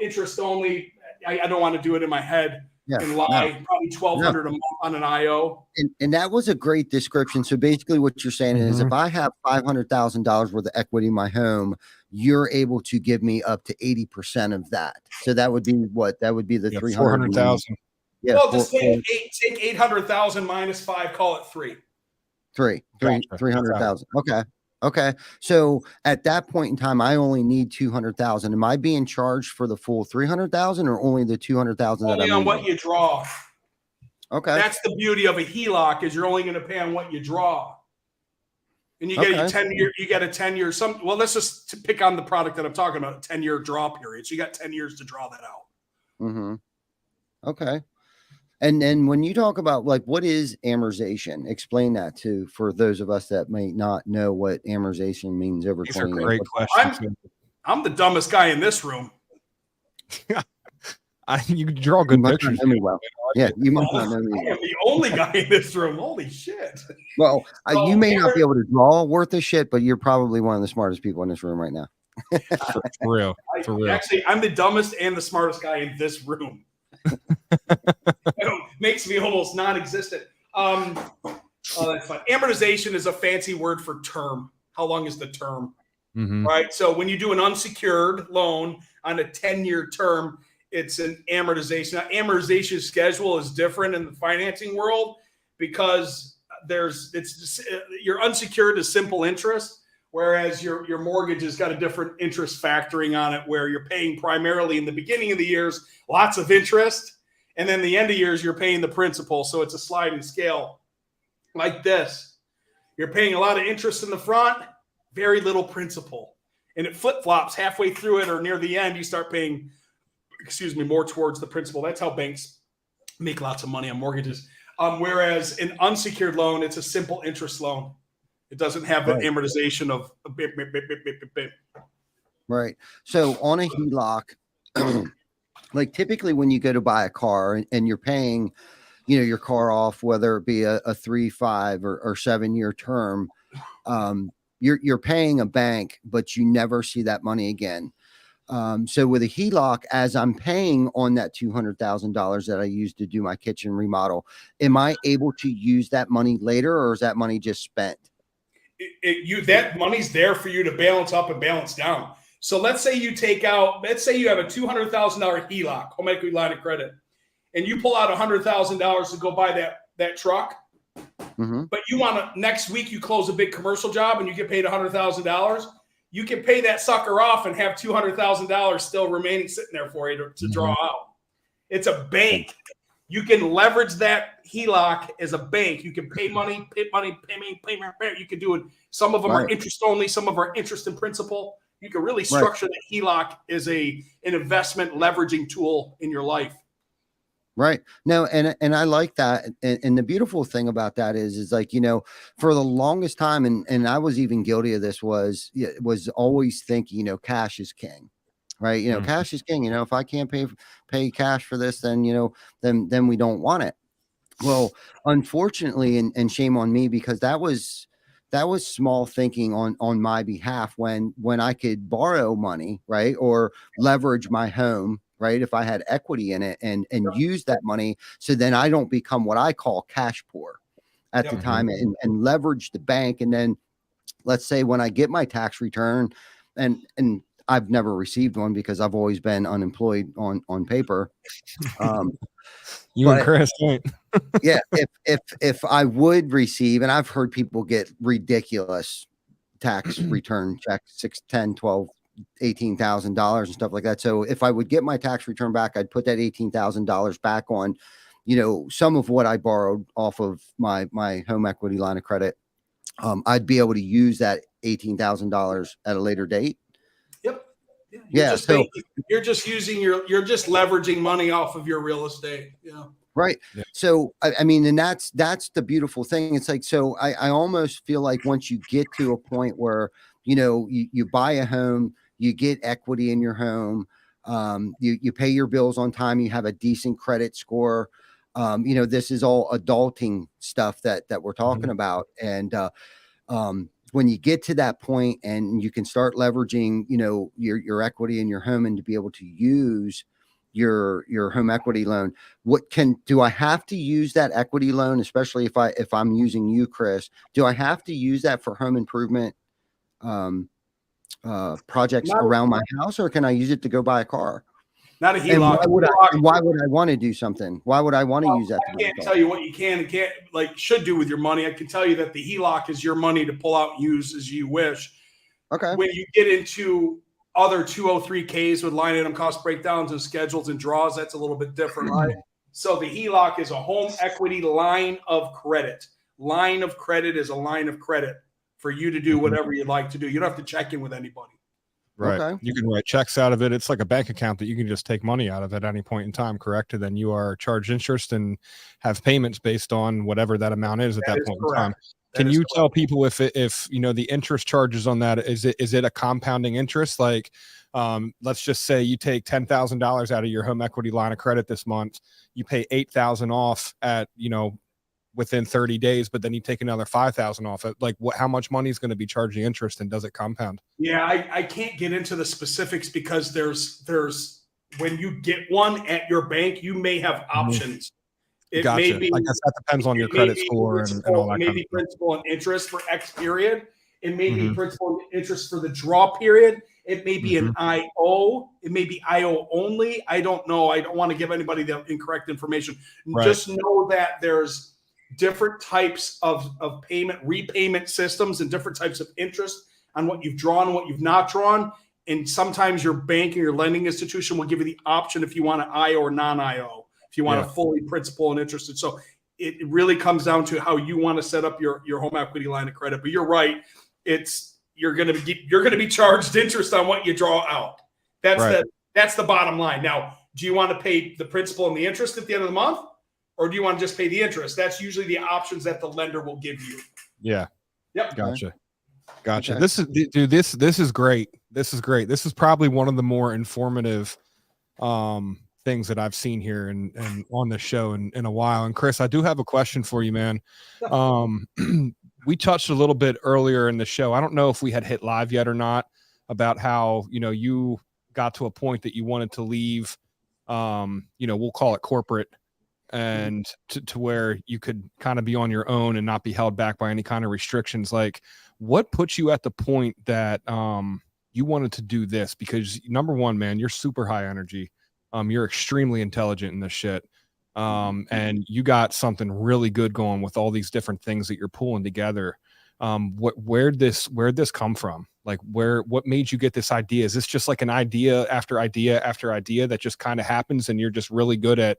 S7: interest only. I don't want to do it in my head. And lie, probably $1,200 a month on an IO.
S2: And that was a great description. So basically what you're saying is if I have $500,000 worth of equity in my home, you're able to give me up to 80% of that. So that would be what? That would be the
S1: 400,000.
S2: Yeah.
S7: Well, just take 800,000 minus 5, call it
S2: 300,000. Okay. So at that point in time, I only need 200,000. Am I being charged for the full 300,000 or only the 200,000 that
S7: only on what you draw?
S2: Okay.
S7: That's the beauty of a HELOC, is you're only going to pay on what you draw. And you get a 10-year, well, let's just pick on the product that I'm talking about, a 10-year draw period. So you got 10 years to draw that out.
S2: Okay. And then when you talk about like what is amortization, explain that for those of us that may not know what amortization means over
S1: These are
S2: 20
S1: great
S2: years.
S1: questions.
S7: I'm the dumbest guy in this room.
S1: You draw
S2: You
S1: good
S2: must
S1: pictures.
S2: not know me well. Yeah, you must not know
S7: I
S2: me
S7: am
S2: well.
S7: the only guy in this room. Holy shit.
S2: Well,
S7: So,
S2: you may not be able to draw worth of shit, but you're probably one of the smartest people in this room right now.
S1: For real. For real.
S7: Actually, I'm the dumbest and the smartest guy in this room. It makes me almost non-existent. Oh, that's fun. Amortization is a fancy word for term. How long is the term?
S1: Mhm.
S7: Right. So when you do an unsecured loan on a 10-year term, it's an amortization. Now, amortization schedule is different in the financing world because your unsecured is simple interest, whereas your mortgage has got a different interest factoring on it, where you're paying primarily in the beginning of the years lots of interest, and then the end of years you're paying the principal. So it's a sliding scale like this. You're paying a lot of interest in the front, very little principal, and it flip-flops halfway through it or near the end. You start paying, more towards the principal. That's how banks make lots of money on mortgages. Whereas an unsecured loan, it's a simple interest loan. It doesn't have the amortization of a bit.
S2: Right. So on a HELOC, like typically when you go to buy a car and you're paying, your car off, whether it be a 3, 5, or 7-year term, you're paying a bank, but you never see that money again. So with a HELOC, as I'm paying on that $200,000 that I used to do my kitchen remodel, am I able to use that money later, or is that money just spent?
S7: That money's there for you to balance up and balance down. So let's say you have a $200,000 HELOC, home equity line of credit, and you pull out $100,000 to go buy that truck.
S2: Mm-hmm.
S7: But you want to, next week you close a big commercial job and you get paid $100,000. You can pay that sucker off and have $200,000 still remaining sitting there for you to draw out. It's a bank. You can leverage that HELOC as a bank. You can pay money. You can do it. Some of them are interest only. Some of them are interest in principal. You can really structure that HELOC as an investment leveraging tool in your life.
S2: Right. No, and I like that. And the beautiful thing about that is like, for the longest time, and I was even guilty of this, was always thinking, cash is king. Right. Cash is king. If I can't pay cash for this, then, then we don't want it. Well, unfortunately, and shame on me, because that was small thinking on my behalf when I could borrow money, right, or leverage my home, right, if I had equity in it, and use that money, so then I don't become what I call cash poor at the time, and leverage the bank. And then let's say when I get my tax return, and I've never received one because I've always been unemployed on paper.
S1: You and Chris, right?
S2: Yeah, if I would receive, and I've heard people get ridiculous tax return checks, $6,000, $10,000, $12,000, $18,000 and stuff like that. So if I would get my tax return back, I'd put that $18,000 back on, some of what I borrowed off of my home equity line of credit. I'd be able to use that $18,000 at a later date.
S7: Yep.
S2: Yeah. So
S7: you're just leveraging money off of your real estate. Yeah.
S2: Right. Yeah. So, I mean, and that's the beautiful thing. It's like, so I almost feel like once you get to a point where, you buy a home, you get equity in your home, you pay your bills on time, you have a decent credit score. This is all adulting stuff that we're talking about. And, when you get to that point and you can start leveraging, your equity in your home, and to be able to use your home equity loan, do I have to use that equity loan, especially if I'm using you, Chris? Do I have to use that for home improvement projects around my house, or can I use it to go buy a car?
S7: Not a HELOC.
S2: And why would I want to do something? Why would I want to use that?
S7: I can't tell you what you can and can't, should do with your money. I can tell you that the HELOC is your money to pull out and use as you wish.
S2: Okay.
S7: When you get into other 203Ks with line item cost breakdowns and schedules and draws, that's a little bit different, right? So the HELOC is a home equity line of credit. Line of credit is a line of credit for you to do whatever you'd like to do. You don't have to check in with anybody.
S1: Right.
S2: Okay.
S1: You can write checks out of it. It's like a bank account that you can just take money out of at any point in time, correct? And then you are charged interest and have payments based on whatever that amount is at that
S7: is
S1: point
S7: correct.
S1: in time.
S7: That
S1: Can
S7: is
S1: you
S7: correct.
S1: tell people if you know the interest charges on that, is it a compounding interest? Like let's just say you take $10,000 out of your home equity line of credit this month, you pay $8,000 off at, you know, within 30 days, but then you take another 5,000 off it. Like how much money is going to be charging interest, and does it compound?
S7: Yeah, I can't get into the specifics because there's when you get one at your bank, you may have options. It
S1: Gotcha.
S7: may be,
S1: I guess that depends on your
S7: it may
S1: credit
S7: be
S1: score and all that
S7: it may
S1: kind
S7: be
S1: of stuff.
S7: principal and interest for X period. It may be
S1: Mhm.
S7: principal and interest for the draw period. It may be
S1: Mhm.
S7: an IO. It may be IO only. I don't know. I don't want to give anybody the incorrect information.
S1: Right.
S7: Just know that there's different types of repayment systems and different types of interest on what you've drawn and what you've not drawn. And sometimes your bank or your lending institution will give you the option if you want an IO or non-IO, if you want a fully principal and interested. So it really comes down to how you want to set up your home equity line of credit. But you're right. You're going to be charged interest on what you draw out. That's the bottom line. Now, do you want to pay the principal and the interest at the end of the month? Or do you want to just pay the interest? That's usually the options that the lender will give you.
S1: Yeah.
S7: Yep.
S1: Gotcha.
S2: Okay.
S1: This is great. This is great. This is probably one of the more informative things that I've seen here and on the show in a while. And Chris, I do have a question for you, man. We touched a little bit earlier in the show. I don't know if we had hit live yet or not about how, you know, you got to a point that you wanted to leave, you know, we'll call it corporate, and to where you could kind of be on your own and not be held back by any kind of restrictions. Like, what put you at the point that you wanted to do this? Because number one, man, you're super high energy. You're extremely intelligent in this shit. And you got something really good going with all these different things that you're pulling together. Where'd this come from? Like what made you get this idea? Is this just like an idea after idea after idea that just kind of happens and you're just really good at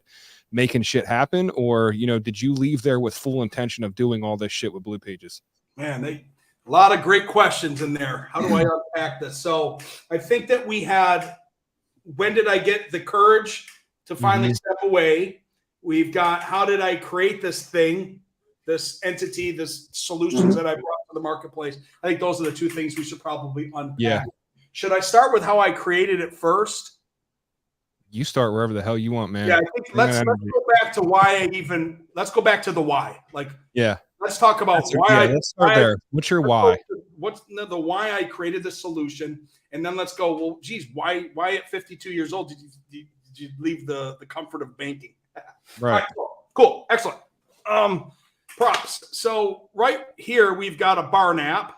S1: making shit happen? Or, you know, did you leave there with full intention of doing all this shit with Blue Pages?
S7: Man, a lot of great questions in there. How do I unpack this? So I think that when did I get the courage to finally step away? We've got, how did I create this thing, this entity, this solutions that I brought to the marketplace? I think those are the two things we should probably unpack.
S1: Yeah.
S7: Should I start with how I created it first?
S1: You start wherever the hell you want, man.
S7: Yeah, I think let's go back to why let's go back to the why. Like,
S1: yeah,
S7: let's talk about
S1: let's start there. What's your why?
S7: What's the why I created this solution? And then let's go, well, geez, why at 52 years old did you leave the comfort of banking?
S1: Right.
S7: All right, cool. Excellent. Props. So right here, we've got a bar nap.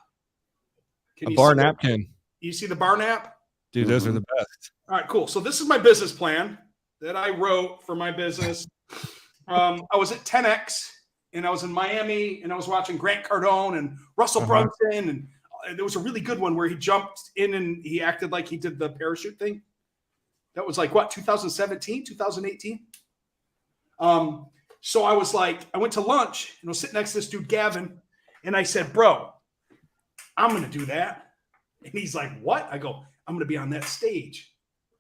S1: A bar napkin.
S7: You see the bar nap?
S1: Dude, those are the best.
S7: All right, cool. So this is my business plan that I wrote for my business. I was at 10X and I was in Miami and I was watching Grant Cardone and Russell Brunson. And there was a really good one where he jumped in and he acted like he did the parachute thing. That was like, what, 2017, 2018? So I was like, I went to lunch and I was sitting next to this dude, Gavin. And I said, bro, I'm going to do that. And he's like, what? I go, I'm going to be on that stage.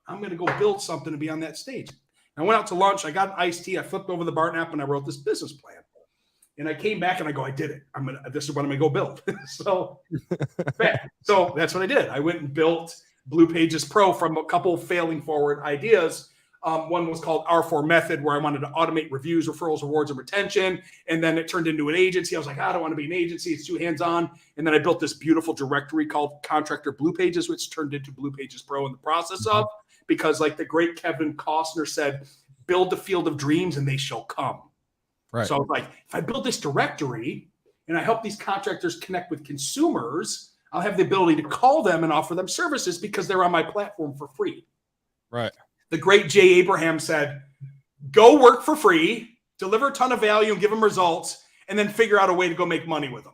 S7: I'm going to go build something to be on that stage. And I went out to lunch. I got an iced tea. I flipped over the bar nap and I wrote this business plan. And I came back and I go, I did it. This is what I'm going to go build. So that's what I did. I went and built Blue Pages Pro from a couple failing forward ideas. One was called R4 Method, where I wanted to automate reviews, referrals, rewards, and retention. And then it turned into an agency. I was like, I don't want to be an agency. It's too hands-on. And then I built this beautiful directory called Contractor Blue Pages, which turned into Blue Pages Pro in the process of, because like the great Kevin Costner said, build the field of dreams and they shall come.
S1: Right.
S7: So I was like, if I build this directory and I help these contractors connect with consumers, I'll have the ability to call them and offer them services because they're on my platform for free.
S1: Right. The
S7: great Jay Abraham said, go work for free, deliver a ton of value and give them results, and then figure out a way to go make money with them.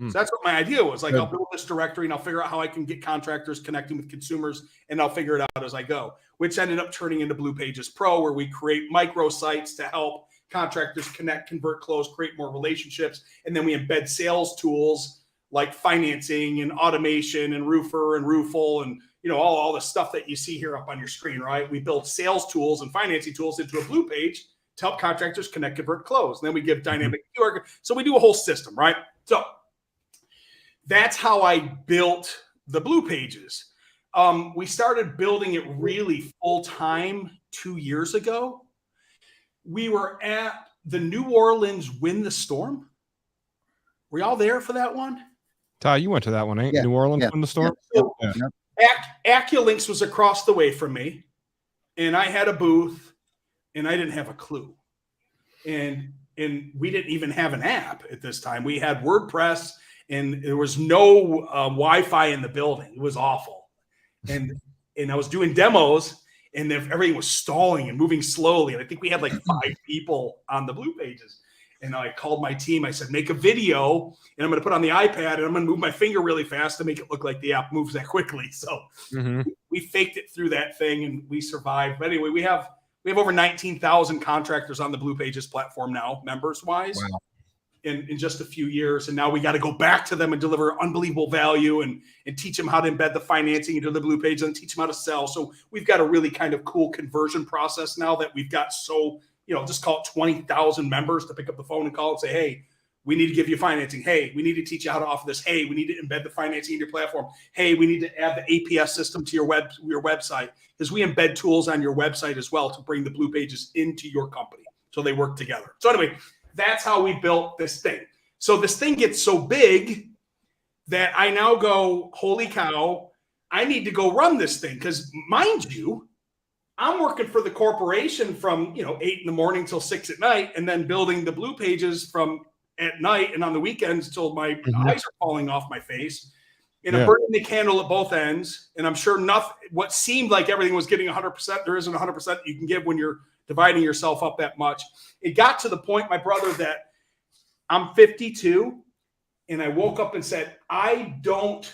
S7: So that's what my idea was. Like, I'll build this directory and I'll figure out how I can get contractors connecting with consumers, and I'll figure it out as I go, which ended up turning into Blue Pages Pro, where we create micro sites to help contractors connect, convert, close, create more relationships. And then we embed sales tools like financing and automation and roofer and roofle and, you know, all the stuff that you see here up on your screen, right? We build sales tools and financing tools into a blue page to help contractors connect, convert, close. And then we give dynamic QR. So we do a whole system, right? So that's how I built the blue pages. We started building it really full time 2 years ago. We were at the New Orleans Win the Storm. Were y'all there for that one?
S1: Ty, you went to that one, ain't
S2: Yeah.
S1: New Orleans
S2: Yeah.
S1: in the storm?
S7: So
S1: Yeah.
S7: Acculinks was across the way from me, and I had a booth, and I didn't have a clue. And we didn't even have an app at this time. We had WordPress, and there was no Wi-Fi in the building. It was awful. And I was doing demos, and everything was stalling and moving slowly. And I think we had like 5 people on the blue pages. And I called my team. I said, make a video, and I'm going to put it on the iPad, and I'm going to move my finger really fast to make it look like the app moves that quickly. So we faked it through that thing, and we survived. But anyway, we have over 19,000 contractors on the Blue Pages platform now, members-wise, in just a few years. And now we got to go back to them and deliver unbelievable value and teach them how to embed the financing into the Blue Page and teach them how to sell. So we've got a really kind of cool conversion process now that we've got just call it 20,000 members to pick up the phone and call and say, hey, we need to give you financing. Hey, we need to teach you how to offer this. Hey, we need to embed the financing in your platform. Hey, we need to add the APS system to your website, because we embed tools on your website as well to bring the blue pages into your company so they work together. So anyway, that's how we built this thing. So this thing gets so big that I now go, holy cow, I need to go run this thing. Because mind you, I'm working for the corporation from 8 in the morning till 6 at night, and then building the blue pages from at night and on the weekends till my eyes are falling off my face. And I'm burning the candle at both ends. And I'm sure what seemed like everything was getting 100%, there isn't 100% you can give when you're dividing yourself up that much. It got to the point, my brother, that I'm 52, and I woke up and said, I don't,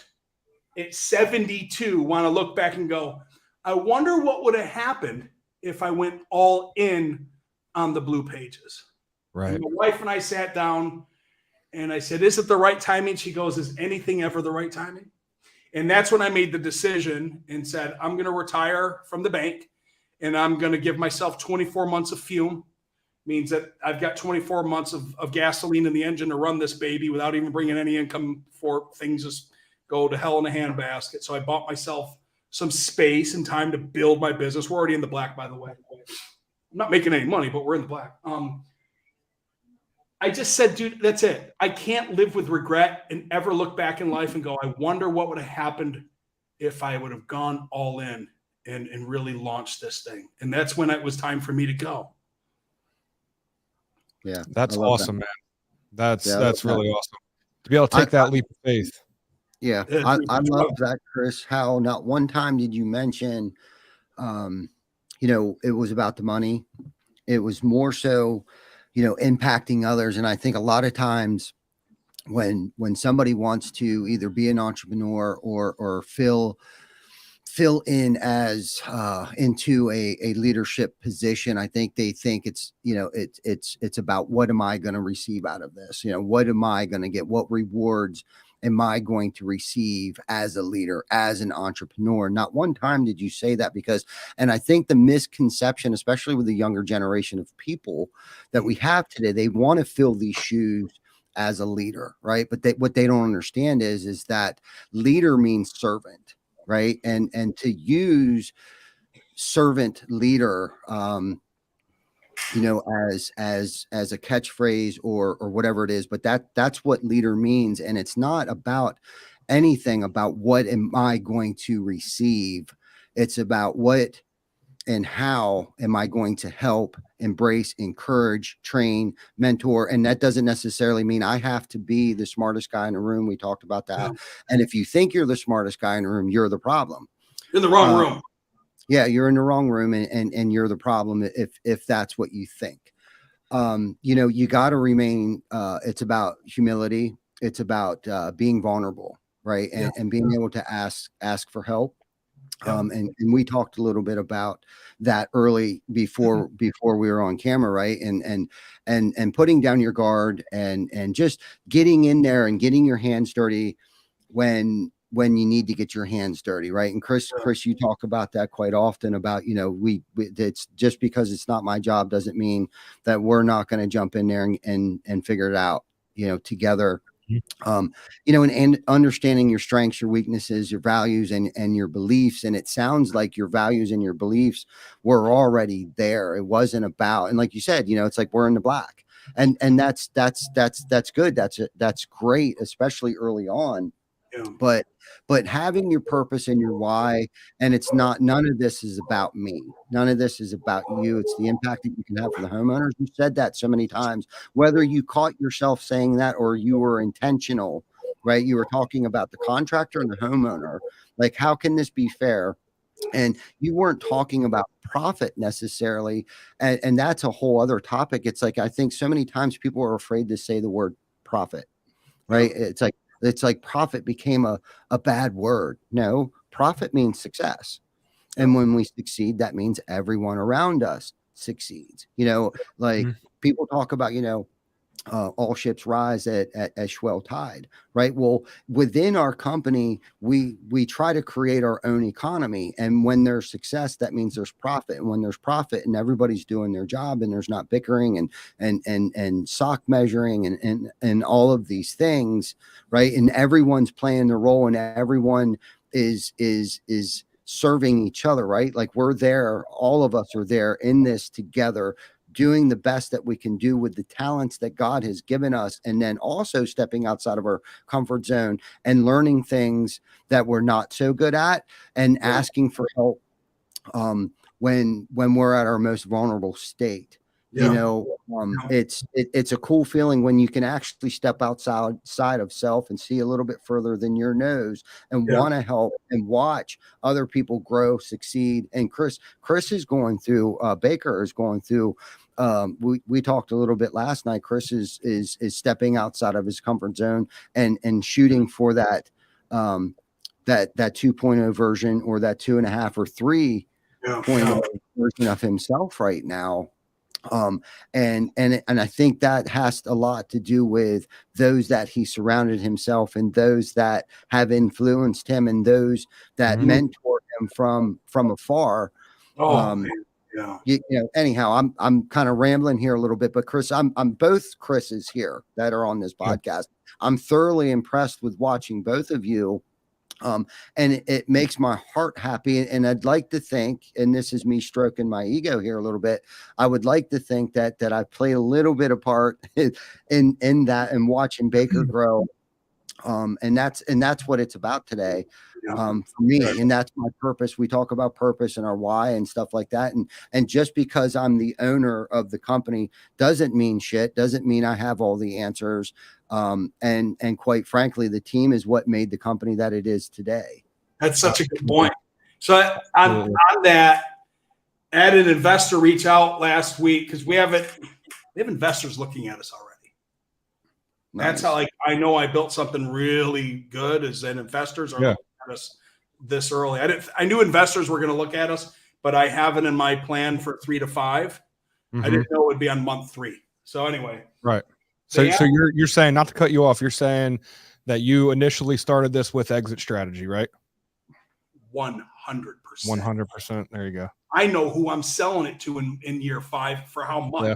S7: at 72, want to look back and go, I wonder what would have happened if I went all in on the blue pages.
S1: Right.
S7: And my wife and I sat down, and I said, is it the right timing? She goes, is anything ever the right timing? And that's when I made the decision and said, I'm going to retire from the bank, and I'm going to give myself 24 months of fume. Means that I've got 24 months of gasoline in the engine to run this baby without even bringing any income before things just go to hell in a handbasket. So I bought myself some space and time to build my business. We're already in the black, by the way. I'm not making any money, but we're in the black. I just said, dude, that's it. I can't live with regret and ever look back in life and go, I wonder what would have happened if I would have gone all in and really launched this thing. And that's when it was time for me to go.
S2: Yeah.
S1: That's awesome, man. That's really awesome to be able to take that leap of faith.
S2: Yeah. I love that, Chris. How not one time did you mention, it was about the money. It was more so, impacting others. And I think a lot of times when somebody wants to either be an entrepreneur or fill in as into a leadership position, I think they think it's about what am I going to receive out of this? What am I going to get? What rewards am I going to receive as a leader, as an entrepreneur? Not one time did you say that, and I think the misconception, especially with the younger generation of people that we have today, they want to fill these shoes as a leader, right? But what they don't understand is that leader means servant, right? And to use servant leader, as a catchphrase or whatever it is, but that's what leader means. And it's not about anything about what am I going to receive. It's about what and how am I going to help, embrace, encourage, train, mentor. And that doesn't necessarily mean I have to be the smartest guy in the room. We talked about that. Yeah. And if you think you're the smartest guy in the room, you're the problem.
S7: You're in the wrong room.
S2: Yeah, you're in the wrong room, and you're the problem if that's what you think. You got to remain. It's about humility. It's about being vulnerable, right? And being able to ask for help. And we talked a little bit about that early before we were on camera, right? And putting down your guard and just getting in there and getting your hands dirty when you need to get your hands dirty, right? And Chris, you talk about that quite often about, we it's just because it's not my job doesn't mean that we're not going to jump in there and figure it out, together. And understanding your strengths, your weaknesses, your values, and your beliefs. And it sounds like your values and your beliefs were already there. It wasn't about, and like you said, it's like we're in the black, and that's good. That's great, especially early on. But having your purpose and your why, and none of this is about me. None of this is about you. It's the impact that you can have for the homeowners. You said that so many times, whether you caught yourself saying that or you were intentional, right? You were talking about the contractor and the homeowner. Like, how can this be fair? And you weren't talking about profit necessarily. And that's a whole other topic. It's like, I think so many times people are afraid to say the word profit, right? It's like profit became a bad word. No, profit means success. And when we succeed, that means everyone around us succeeds. People talk about, all ships rise at swell tide, right? Well, within our company, we try to create our own economy. And when there's success, that means there's profit. And when there's profit and everybody's doing their job and there's not bickering and sock measuring and all of these things, right? And everyone's playing their role and everyone is serving each other, right? Like, we're there, all of us are there in this together, doing the best that we can do with the talents that God has given us, and then also stepping outside of our comfort zone and learning things that we're not so good at and asking for help when we're at our most vulnerable state. It's a cool feeling when you can actually step outside of self and see a little bit further than your nose and want to help and watch other people grow, succeed. And Chris is going through, Baker is going through, we talked a little bit last night. Chris is stepping outside of his comfort zone and shooting for that 2.0 version, or that 2.5 or 3.0 version of himself right now. And I think that has a lot to do with those that he surrounded himself and those that have influenced him and those that mentor him from afar. Anyhow, I'm kind of rambling here a little bit, but Chris, I'm both Chris's here that are on this podcast. I'm thoroughly impressed with watching both of you. And it makes my heart happy. And I'd like to think, and this is me stroking my ego here a little bit, I would like to think that I played a little bit of part in that and watching Baker grow. And that's what it's about today. For me, and that's my purpose. We talk about purpose and our why and stuff like that. And just because I'm the owner of the company doesn't mean shit, doesn't mean I have all the answers. And quite frankly, the team is what made the company that it is today.
S7: That's such a good point. So on that, I had an investor reach out last week because we have investors looking at us already. Nice. That's how I know I built something really good, is that investors are looking at us this early. I knew investors were going to look at us, but I have it in my plan for 3 to 5. I didn't know it would be on month 3. So anyway,
S1: right. So you're saying, not to cut you off, you're saying that you initially started this with exit strategy, right?
S7: 100%.
S1: 100%. There you go.
S7: I know who I'm selling it to in year 5 for how much.
S1: Yeah.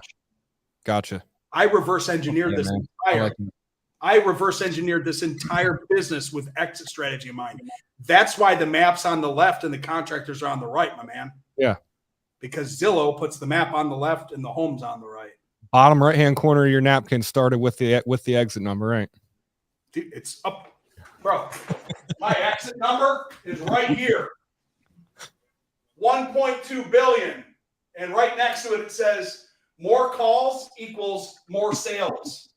S1: Gotcha.
S7: I reverse engineered I reverse engineered this entire business with exit strategy in mind. That's why the map's on the left and the contractors are on the right, my man.
S1: Yeah.
S7: Because Zillow puts the map on the left and the home's on the right.
S1: Bottom right-hand corner of your napkin started with the exit number, right?
S7: Dude, it's up, bro. My exit number is right here. 1.2 billion. And right next to it says more calls equals more sales.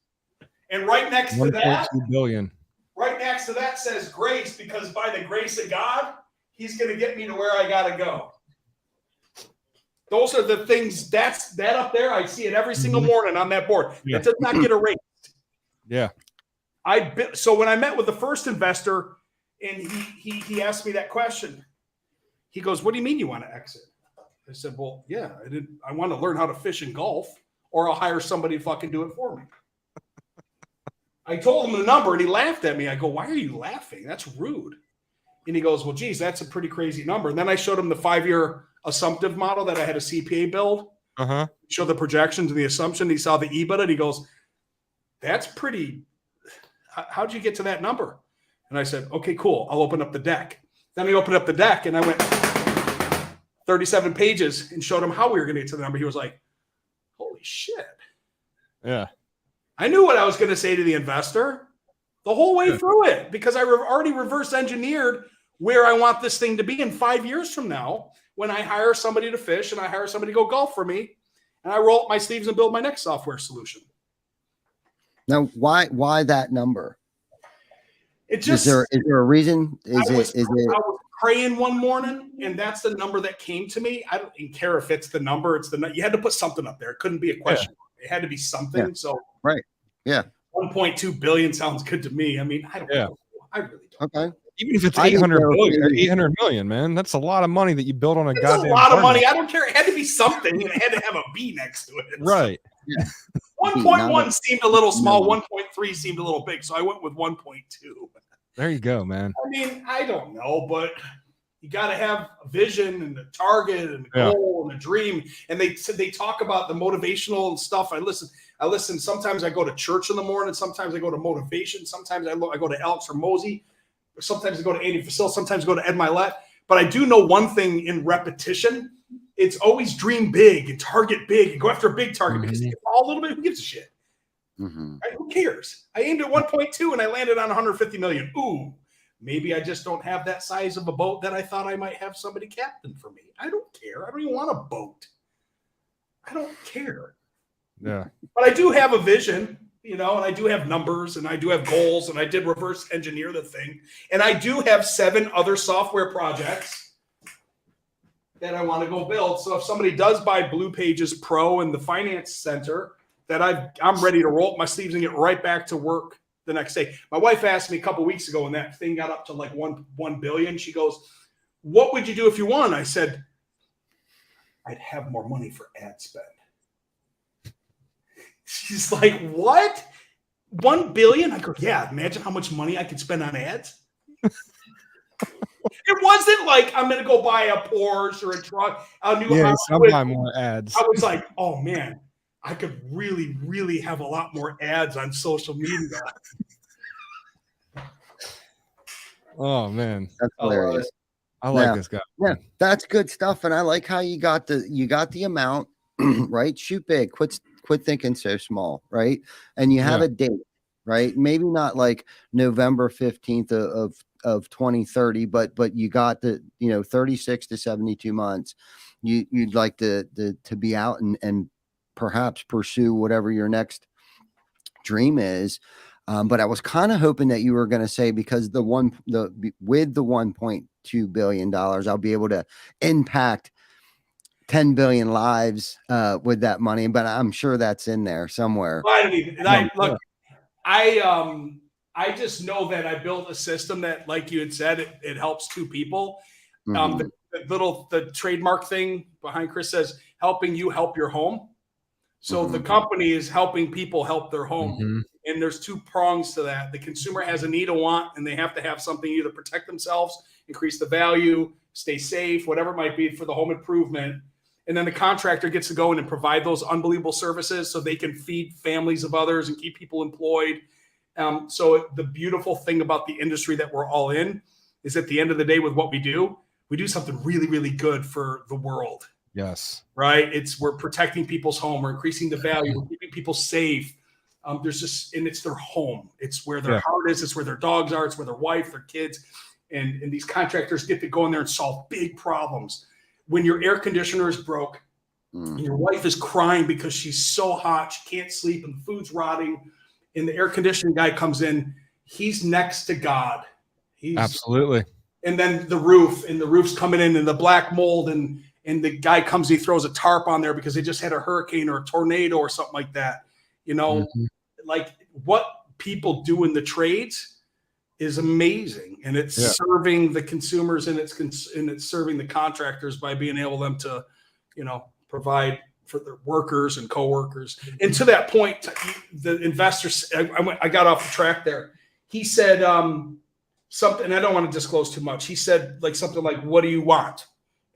S7: And right next to that,
S1: 1.2 billion.
S7: Right next to that says grace, because by the grace of God, he's going to get me to where I got to go. Those are the things that up there. I see it every single morning on that board. It does not get erased.
S1: Yeah.
S7: So when I met with the first investor and he asked me that question, He goes, what do you mean you want to exit? I said, well, yeah, I want to learn how to fish and golf, or I'll hire somebody to fucking do it for me. I told him the number and he laughed at me. I go, why are you laughing? That's rude. And he goes, well, geez, that's a pretty crazy number. And then I showed him the 5-year assumptive model that I had a CPA build. Show the projections and the assumption. He saw the EBITDA and he goes, that's pretty, how'd you get to that number? And I said, okay, cool. I'll open up the deck. Then I opened up the deck and I went 37 pages and showed him how we were going to get to the number. He was like, holy shit.
S1: Yeah.
S7: I knew what I was going to say to the investor the whole way through it, because I already reverse engineered where I want this thing to be in 5 years from now when I hire somebody to fish and I hire somebody to go golf for me and I roll up my sleeves and build my next software solution.
S2: Now, why that number?
S7: It just,
S2: is there a reason?
S7: I was praying one morning and that's the number that came to me. I don't even care if it's the number. You had to put something up there. It couldn't be a question. It had to be something.
S2: Yeah.
S7: So
S2: right. Yeah.
S7: 1.2 billion sounds good to me. I mean, I don't know. I really don't.
S2: Okay.
S1: Even if it's 800 million, man, that's a lot of money that you built on a goddamn.
S7: That's a lot of money. I don't care. It had to be something. And it had to have a B next to it.
S1: Right.
S2: Yeah.
S7: 1.1 seemed a little small. 1.3 seemed a little big. So I went with 1.2.
S1: There you go, man.
S7: I mean, I don't know, but you got to have a vision and a target and a goal and a dream. And they talk about the motivational stuff. I listen. Sometimes I go to church in the morning. Sometimes I go to motivation. Sometimes I go to Alex Hormozy. Sometimes I go to Andy Facil. Sometimes I go to Ed Milet. But I do know one thing in repetition. It's always dream big and target big and go after a big target because if you fall a little bit, who gives a shit? Right? Who cares? I aimed at 1.2 and I landed on 150 million. Ooh, maybe I just don't have that size of a boat that I thought I might have somebody captain for me. I don't care. I don't even want a boat. I don't care.
S1: Yeah.
S7: But I do have a vision, and I do have numbers and I do have goals and I did reverse engineer the thing. And I do have 7 other software projects that I want to go build. So if somebody does buy Blue Pages Pro and the Finance Center, that I'm ready to roll up my sleeves and get right back to work the next day. My wife asked me a couple of weeks ago when that thing got up to like 1 billion. She goes, what would you do if you won? I said, I'd have more money for ad spend. She's like, what? 1 billion? I go, yeah, imagine how much money I could spend on ads. It wasn't like I'm going to go buy a Porsche or a truck. A new house.
S1: Buy more ads.
S7: I was like, oh man, I could really, really have a lot more ads on social media.
S1: Oh man,
S2: that's hilarious.
S1: I like this guy.
S2: Yeah, that's good stuff, and I like how you got the amount right. Shoot big. Quit thinking so small, right? And you have a date, right? Maybe not like November 15th of 2030, but you got the 36 to 72 months. You'd like to be out and perhaps pursue whatever your next dream is. But I was kind of hoping that you were going to say, because with the $1.2 billion, I'll be able to impact 10 billion lives with that money, but I'm sure that's in there somewhere.
S7: I just know that I built a system that, like you had said, it helps 2 people. The trademark thing behind Chris says, helping you help your home. So the company is helping people help their home. And there's 2 prongs to that. The consumer has a need, a want, and they have to have something either protect themselves, increase the value, stay safe, whatever it might be for the home improvement. And then the contractor gets to go in and provide those unbelievable services so they can feed families of others and keep people employed. So the beautiful thing about the industry that we're all in is, at the end of the day, with what we do something really, really good for the world.
S1: Yes.
S7: Right. We're protecting people's home. We're increasing the value. We're keeping people safe. And it's their home. It's where their heart is. It's where their dogs are. It's where their wife, their kids, and these contractors get to go in there and solve big problems. When your air conditioner is broke and your wife is crying because she's so hot, she can't sleep and the food's rotting, and the air conditioning guy comes in, he's next to God.
S1: Absolutely.
S7: And then the roof's coming in and the black mold, and the guy comes, he throws a tarp on there because they just had a hurricane or a tornado or something like that. Like what people do in the trades is amazing, and it's serving the consumers, and it's serving the contractors by being able them to, provide for their workers and coworkers. And to that point, the investors, I got off the track there. He said something, I don't want to disclose too much. He said something like, "What do you want?"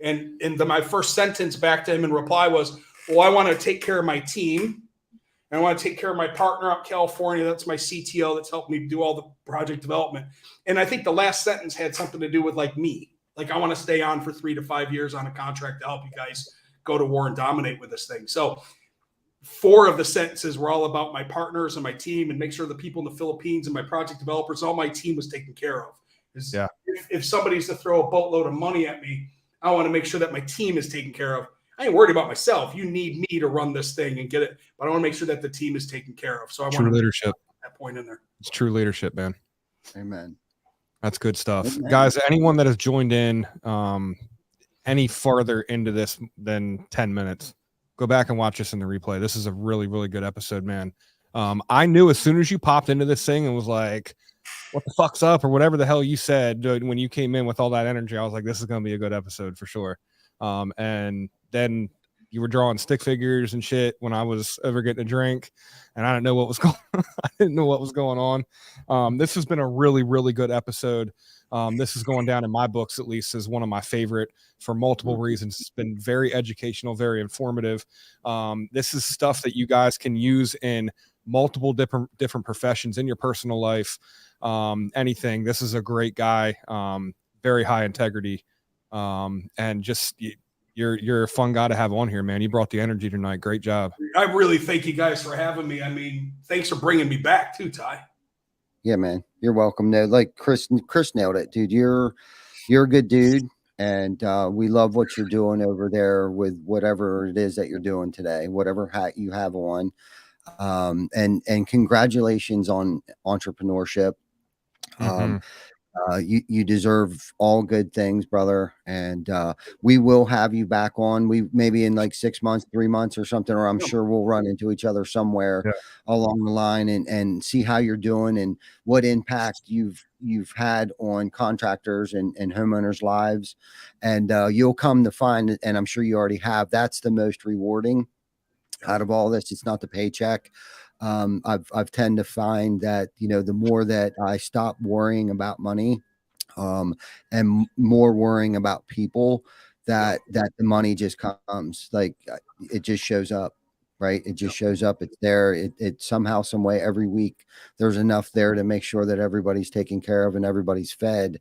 S7: And my first sentence back to him in reply was, "Well, I want to take care of my team. And I want to take care of my partner out in California. That's my CTO that's helped me do all the project development." And I think the last sentence had something to do with me. I want to stay on for 3 to 5 years on a contract to help you guys go to war and dominate with this thing. So 4 of the sentences were all about my partners and my team, and make sure the people in the Philippines and my project developers, all my team was taken care of. If somebody's to throw a boatload of money at me, I want to make sure that my team is taken care of. I ain't worried about myself. You need me to run this thing and get it, but I want to make sure that the team is taken care of. So I want
S1: true leadership.
S7: That point in there.
S1: It's true leadership, man.
S2: Amen.
S1: That's good stuff.
S2: Amen.
S1: Guys, anyone that has joined in any farther into this than 10 minutes, go back and watch this in the replay. This is a really, really good episode, man. I knew as soon as you popped into this thing and was like, "What the fuck's up?" or whatever the hell you said when you came in with all that energy, I was like, this is going to be a good episode for sure. And then you were drawing stick figures and shit when I was over getting a drink, and I didn't know what was going I didn't know what was going on. This has been a really, really good episode. This is going down in my books, at least, as one of my favorite for multiple reasons. It's been very educational, very informative. This is stuff that you guys can use in multiple different professions, in your personal life, anything. This is a great guy, very high integrity, and just you're a fun guy to have on here, man. You brought the energy tonight. Great job.
S7: I really thank you guys for having me. I mean, thanks for bringing me back too, Ty.
S2: Yeah, man, you're welcome. No, like Chris nailed it, dude. You're a good dude, and we love what you're doing over there with whatever it is that you're doing today, whatever hat you have on. And congratulations on entrepreneurship. You deserve all good things, brother. And we will have you back on. We maybe in 6 months, 3 months or something, or I'm sure we'll run into each other somewhere along the line and see how you're doing and what impact you've had on contractors and homeowners' lives. And you'll come to find, and I'm sure you already have, that's the most rewarding out of all this. It's not the paycheck. I've tend to find that, the more that I stop worrying about money, and more worrying about people, that the money just comes, it just shows up, right? It just shows up. It's there. It somehow, some way, every week, there's enough there to make sure that everybody's taken care of and everybody's fed.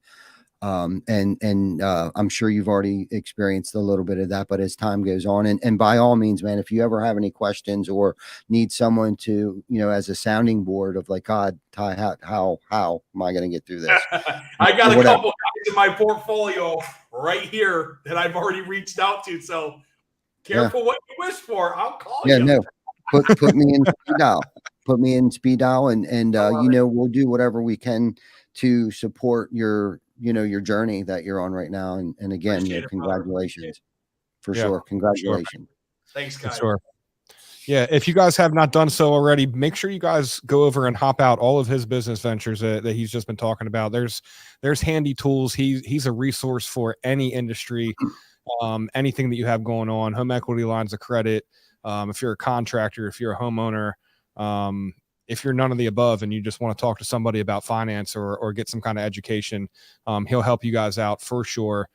S2: And I'm sure you've already experienced a little bit of that, but as time goes on, and by all means, man, if you ever have any questions or need someone to, as a sounding board of God, Ty, how am I going to get through this?
S7: I got a couple guys in my portfolio right here that I've already reached out to. So careful what you wish for. I'll call you.
S2: No, put me in speed dial. Put me in speed dial, and we'll do whatever we can to support your journey that you're on right now. And again, congratulations for sure. Congratulations.
S7: Thanks, guys.
S1: Sure. Yeah. If you guys have not done so already, make sure you guys go over and hop out all of his business ventures that he's just been talking about. There's handy tools. He's a resource for any industry, anything that you have going on, home equity lines of credit. If you're a contractor, if you're a homeowner, if you're none of the above and you just want to talk to somebody about finance or get some kind of education, he'll help you guys out for sure.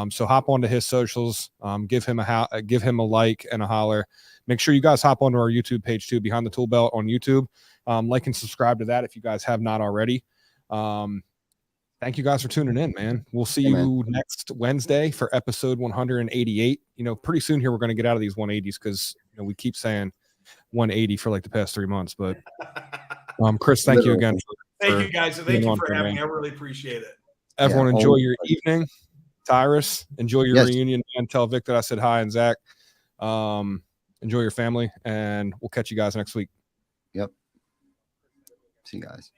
S1: So hop onto his socials, give him a like and a holler. Make sure you guys hop onto our YouTube page too, Behind the Tool Belt on YouTube. Like and subscribe to that if you guys have not already. Thank you guys for tuning in, man. We'll see you next Wednesday for episode 188. Pretty soon here we're going to get out of these 180s because we keep saying 180 for the past 3 months. But Chris, thank you again.
S7: Thank you guys. Thank you for having me. I really appreciate it.
S1: Everyone enjoy your evening. Tyrus, enjoy your reunion, and tell Vic that I said hi, and Zach. Enjoy your family, and we'll catch you guys next week.
S2: Yep. See you guys.